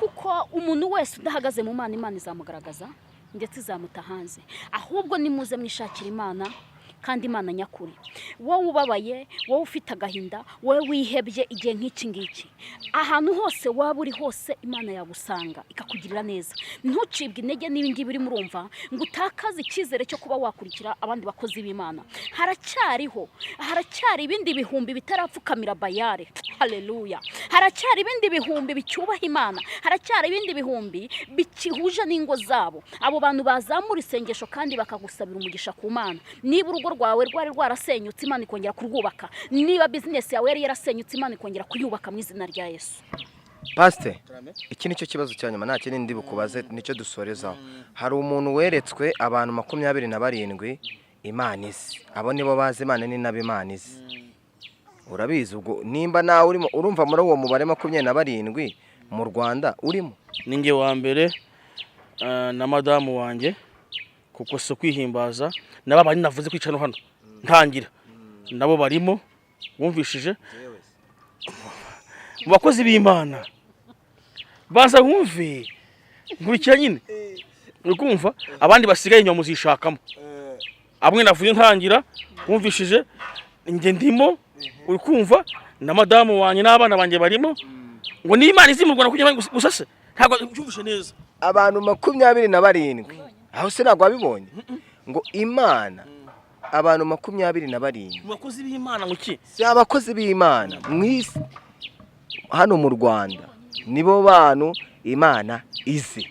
kuko umuntu wese udahagaze mu Imana izamugaragaza ndetse izamuta hanze ahubwo nimuze mwishakira Imana kandi Imana nyakuri wowe ubabaye wowe ufite agahinda wowe wihebye igihe nk'iki ngiki ahantu hose waba uri hose Imana yagusanga ikakugirira neza ntucibwe intege n'ibindi biri murumva ngo utakaze ikizere cyo kuba wakurikira abandi bakozi b'Imana haracyari ibindi bihumbi bitarapfukamira bayare haleluya haracyari ibindi bihumbi bicyubaha Imana haracyari ibindi bihumbi bikihuje n'ingo zabo abo bantu bazamura isengesho kandi bakagusabira umugisha ku Mana niba urugo rwawe rwari rwarasenyutse Imana ikongera kurwubaka niba business yawe yari yarasenyutse Imana ikongera kuyubaka mu izina rya Yesu. Pastor iki nicyo kibazo cyanyuma nta kindi ndi bukubaze nicyo dusorezaho hari umuntu weretswe abantu 27 Imana isi abo nibo bazi Imana ni nabe Imana isi urabizi ubwo nimba nawe urimo urumva muri uwo mubare 27 mu Rwanda urimo ninge wa mbere na madamu wanjye kuko so kwihimbaza nababandi navuze kwicano hano ntangira nabo barimo wumvishije mu bakozi b'Imana baza wumve nkurikira nyine ukumva abandi basigaye inyuma muzishakamo amwe navuye ntangira wumvishije nge ndimo ukumva na madamu wanjye n'abana banjye barimo ngo ni Imana izimurwana kugira ngo gusase ntabwo cyumvishe neza abantu 27 aho se nagwa bibonye ngo Imana abantu 27 abakozi b'Imana mu ki si abakozi b'Imana mwisi hano mu Rwanda nibo bantu Imana izi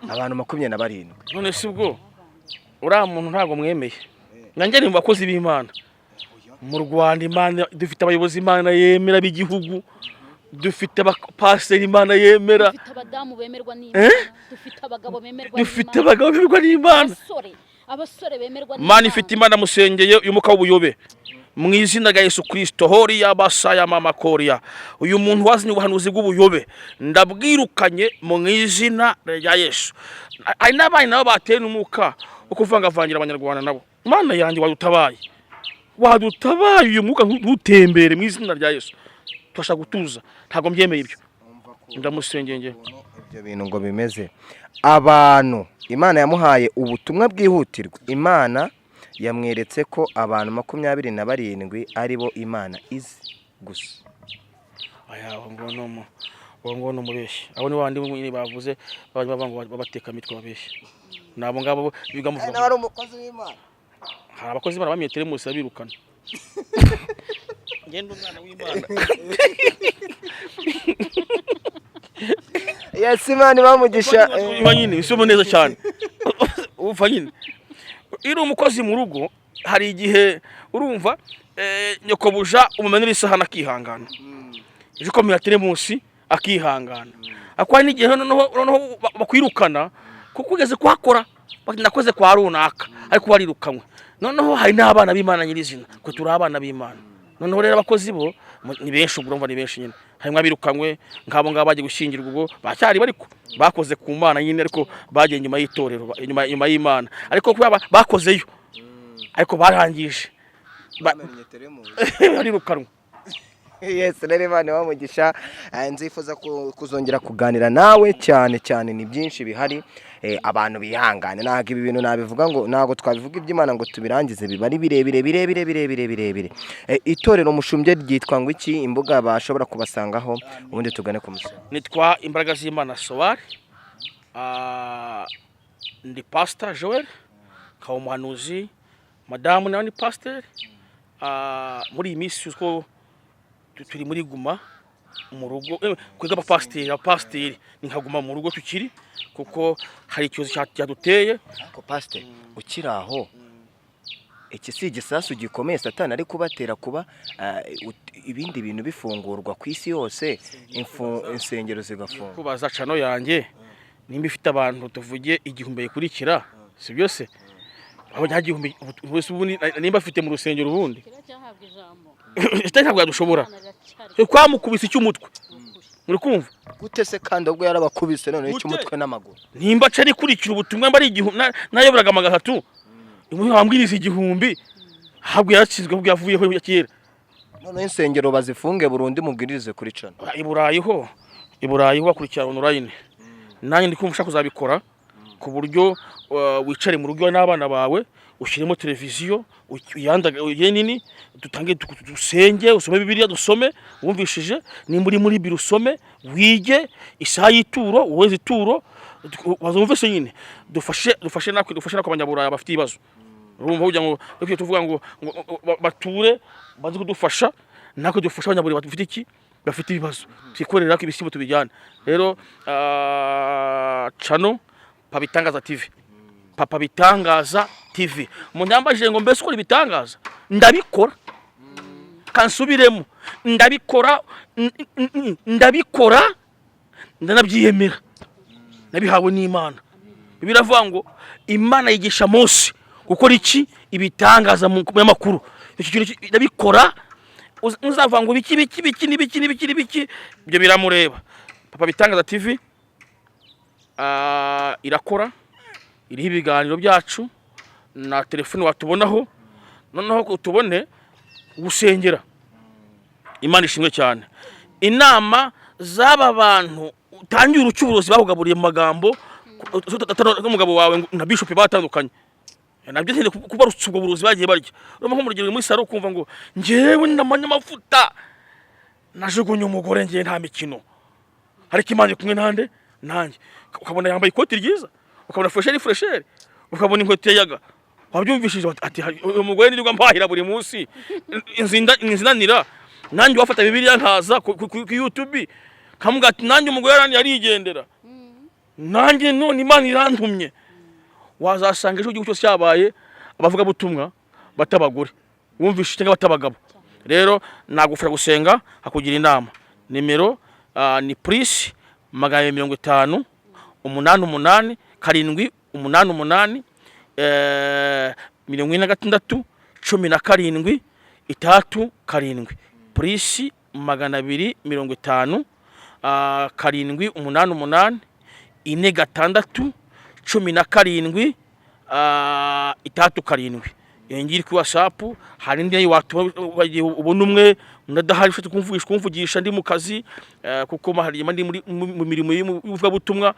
abantu 27. none si bwo uriya muntu ntabwo mwemeye nanjye ni mu bakozi b'Imana mu Rwanda. Imana dufite abayobozi Imana yemera b'igihugu, dufite abapasiteri Imana yemera, dufite abadamu bemerwa n'Imana, dufite abagabo bemerwa n'Imana, dufite abagabo bemerwa n'Imana, abasore bemerwa n'Imana. Imana ifite Imana musengeye y'umuka w'ubuyobe mu izina rya Yesu Kristo. Horiya basaya mama koria, uyu muntu wazanye ubuhanuzi bw'ubuyobe ndabwirukanye mu izina rya Yesu. Ari n'abandi nabo bateye n'umuka ukuvangavangira abanyarwanda nabo. Imana yanjye wadutabaye uyu mwuka ntutembere mu izina rya Yesu. Twashaka gutuza, ntabwo mbyemeye ibyo. Ndamusengenge ibyo bintu ngo bimeze. Abantu Imana yamuhaye ubutumwa bwihutirwa. Imana yamweretse ko abantu 27 aribo Imana izi gusa. aya ngo no mubeshye. Abo ni wandi bavuze babango babateka mitwe babeshye. Nabo ngabo biga mu Ari umukozi w'Imana. hari abakozi bara bamyetere musa birukana. Ngende umwana w'Imana. Yes Imana bamugisha. Nyine isomo neza cyane. Uva nyine. Iri umukozi mu rugo hari igihe urumva nyokobuja umumenera isahana akihangana. Ejo ko myatere munsi akihangana. Akwa n'igihe noneho bakwirukana kuko ugeze kuhakora nakoze kwa runaka ariko barirukanywe. Noneho hari n'abana b'Imana nyirizina ko turi abana b'Imana. Noneho rero abakozi bo ni benshi, urumva ni benshi nyine. Harimwa birukanywe nkabo ngabo baje gushingirwa ubwo bacyari bariko bakoze ku Mana nyine ariko bagiye nyuma y'itorero nyuma y'Imana ariko kuba bakozeyo ariko barangije barirukanwe. Yes rero Imana bamugisha. Nzifuza kuzongera kuganira nawe cyane ni byinshi bihari. Abantu bihangane ntabwo ibi bintu nabivuga ngo ntabwo twabivuga iby'Imana ngo tubirangize, biba ari birebire. Itorero mushumbye ryitwa ngo iki, imbuga bashobora kubasangaho ubundi tugane ku musozi? Nitwa Imbaraga z'Imana Soar, ndi Pastor Joel ka umuhanuzi, madamu nawe ni pastor. Muri iyi minsi uko turi muri guma mu rugo kwega abapasiteri ni nkaguma mu rugo tukiri kuko hari ikibazo cyaduteye. Ko pastor ukiri aho, iki si igisasu gikomeye Satani ari kubatera kuba ibindi bintu bifungurwa ku isi yose, insengero zigafungwa. Kubaza cano yanjye nimba ifite abantu tuvuge 1000 yikurikira, si byose aho nyagihumbi nimba afite mu rusengero ubundi ntabwo yadushobora kwamukubisa icy'umutwe. Muri kumva gute se kandi ubwo yarabakubise none icy'umutwe n'amaguru? Nimba cari kurikira ubutumwa mbari nayoberaga magahatu wambwiriza 1000 ahubwo yaratsinzwe ubwo yavuyeho yakira. None insengero bazifunge burundu mubwirize kuri cana. Iburayi ho akurikira online. Nanjye ndi kumva kuzabikora ku buryo wicare mu rugo n'abana bawe ushyiremo televiziyo uyandaga nini dutange dusenge usome Bibiliya dusome wumvishije nimba muri biro usome wige isaha y'ituro uweze ituro bazumvise nyine dufashe nako abanyaburayi bafite ibibazo. Urumva ujya ngo tuvuga ngo bature bazi kudufasha nako dufasha abanyaburayi bafite iki bafite ibibazo twikorera ko ibisibo tubijyana. Rero chano Pabitangaza TV, Papa Bitangaza TV. Umuntu yambajije ngo mbese ukora ibitangaza, ndabikora kansubiremo, ndabikora ndanabyiyemera, nabihawe n'Imana. Biravuga ngo Imana yigisha Mose gukora iki ibitangaza mu makuru. Icyo kintu ndabikora, uzavuga ngo biki ibyo biramureba. Papa Bitangaza TV irakora, iriho ibiganiro byacu na telefone watubonaho, noneho utubone gusengera. Imana ishimwe cyane. Inama z'aba bantu utangiye urucyuburozi bahugaburiye mu magambo n'umugabo wawe na bishop batandukanye, nabyo ntende kuba rutsubwo burozi bagiye barya. Urumva mu rugero muri saro kumva ngo ngewe ndamanya amavuta najugunye umugore ngiye nta mikino, ariko Imana kumwe nande nanjye ukabona yambaye ikoti ryiza, ukabona fresher ukabona inkweto yaga, wabyumvishije ati uyu mugore nirwa mpahira buri munsi inzinanira nanjye wafata bibiliya nkaza ku YouTube kamuga ati nanjye umugore yarigendera nanjye none Imana irantumye wazasanga ejo igihugu cyose cyabaye abavuga butumwa batabagore wumvishe cyangwa batabagabo rero nagufasha gusenga hakugira inama nimero ni plus 150 88 7 88 46 17 3 plus 250 7 88 ine gatandatu 17 3 yengiri ku WhatsApp hari ndi ubona umwe ndadahari ufite kumvugisha ndi mu kazi kuko mahari ndi mu mirimo y'uvuga butumwa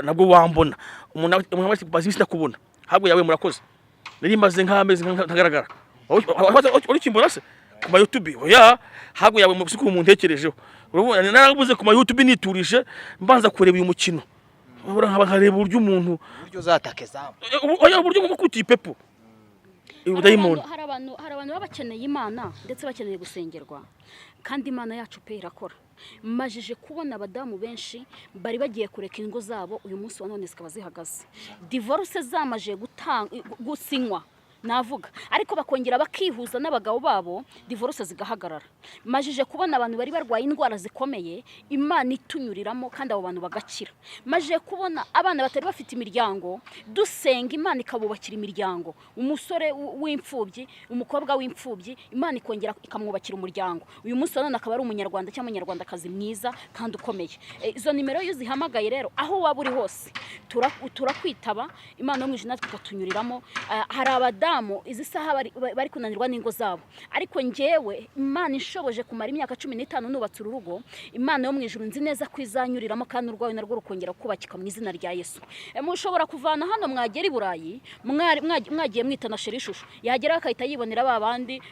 nabwo wambona umuntu bazisi ndakubona habwo yawe murakoze nari maze nk'amezi ntagaragara uri kimbona se ku YouTube oya habwo yawe mu umuntu ntekerejeho urabona narabuze ku YouTube niturije mbanza kureba uyu mukino nkareba uburyo umuntu uburyo uzatake zamu oya uburyo bwo kutipepo hari abantu baba bakeneye Imana ndetse bakeneye gusengerwa kandi Imana yacu pe irakora majije kubona abadamu benshi bari bagiye kureka ingo zabo uyu munsi wa none zikaba zihagaze divorce zamaje gusinywa navuga ariko bakongera bakihuza n'abagabo babo divorce zigahagarara majije kubona abantu bari barwaye indwara zikomeye Imana itunyuriramo kandi abo bantu bagakira majije kubona abana batari bafite imiryango dusenga Imana ikabubakira imiryango umusore w'imfubyi umukobwa w'imfubyi Imana ikongera ikamwubakira umuryango uyu munsi none akaba ari umunyarwanda cyangwa umunyarwandakazi mwiza kandi ukomeye izo nimero yo zihamagaye rero aho waba uri hose turakwitaba Imana yo mu ijuru tukatunyuriramo hari abadamu izi saha bari kunanirwa n'ingo zabo ariko ngewe Imana inshoboje kumara imyaka 15 nubatse urugo Imana yo mu ijuru nzi neza kwizanyuriramo kandi urwawe narwo rukongera kubakika mu izina rya Yesu mushobora kuvana hano mwagera i Burayi mwagiye mwitana sherishusho yagera akahita yibonera babandi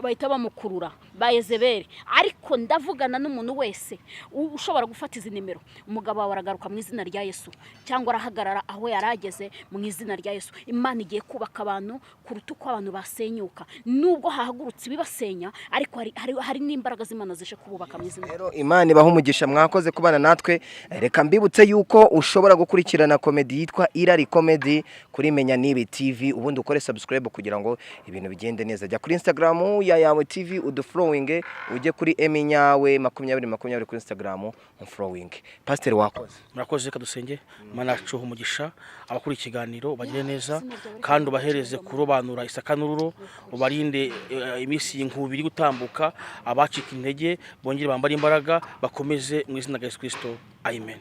bahita bamukurura bayezebere ariko ndavugana n'umuntu wese ushobora gufata izi nimero umugabo wawe aragaruka mu izina rya Yesu cyangwa arahagarara aho yarageze mu izina rya Yesu Imana igiye kubaka abantu kuruta uko abantu basenyuka nubwo hahagurutse ibibasenya ariko hari n'imbaraga z'Imana zishe kububaka mu izina rero Imana ibaha umugisha mwakoze kubana natwe reka mbibutse yuko ushobora gukurikirana comedy yitwa Irari Comedy kuri Menya Nibi TV ubundi ukore subscribe kugira ngo ibintu bigende neza jya kuri Instagram ya yawe TV udufollowing ujye kuri eminyawe 2020 kuri Instagram unfollowing pastor wakoze murakoze kadusenge manacu umugisha abakuri ikiganiro bagire neza kandi ubahereze kurobanura isakanururo ubarinde imisi y'inkubiri gutambuka abacika intege bongere bambara imbaraga bakomeze mu izina rya Yesu Kristo amen.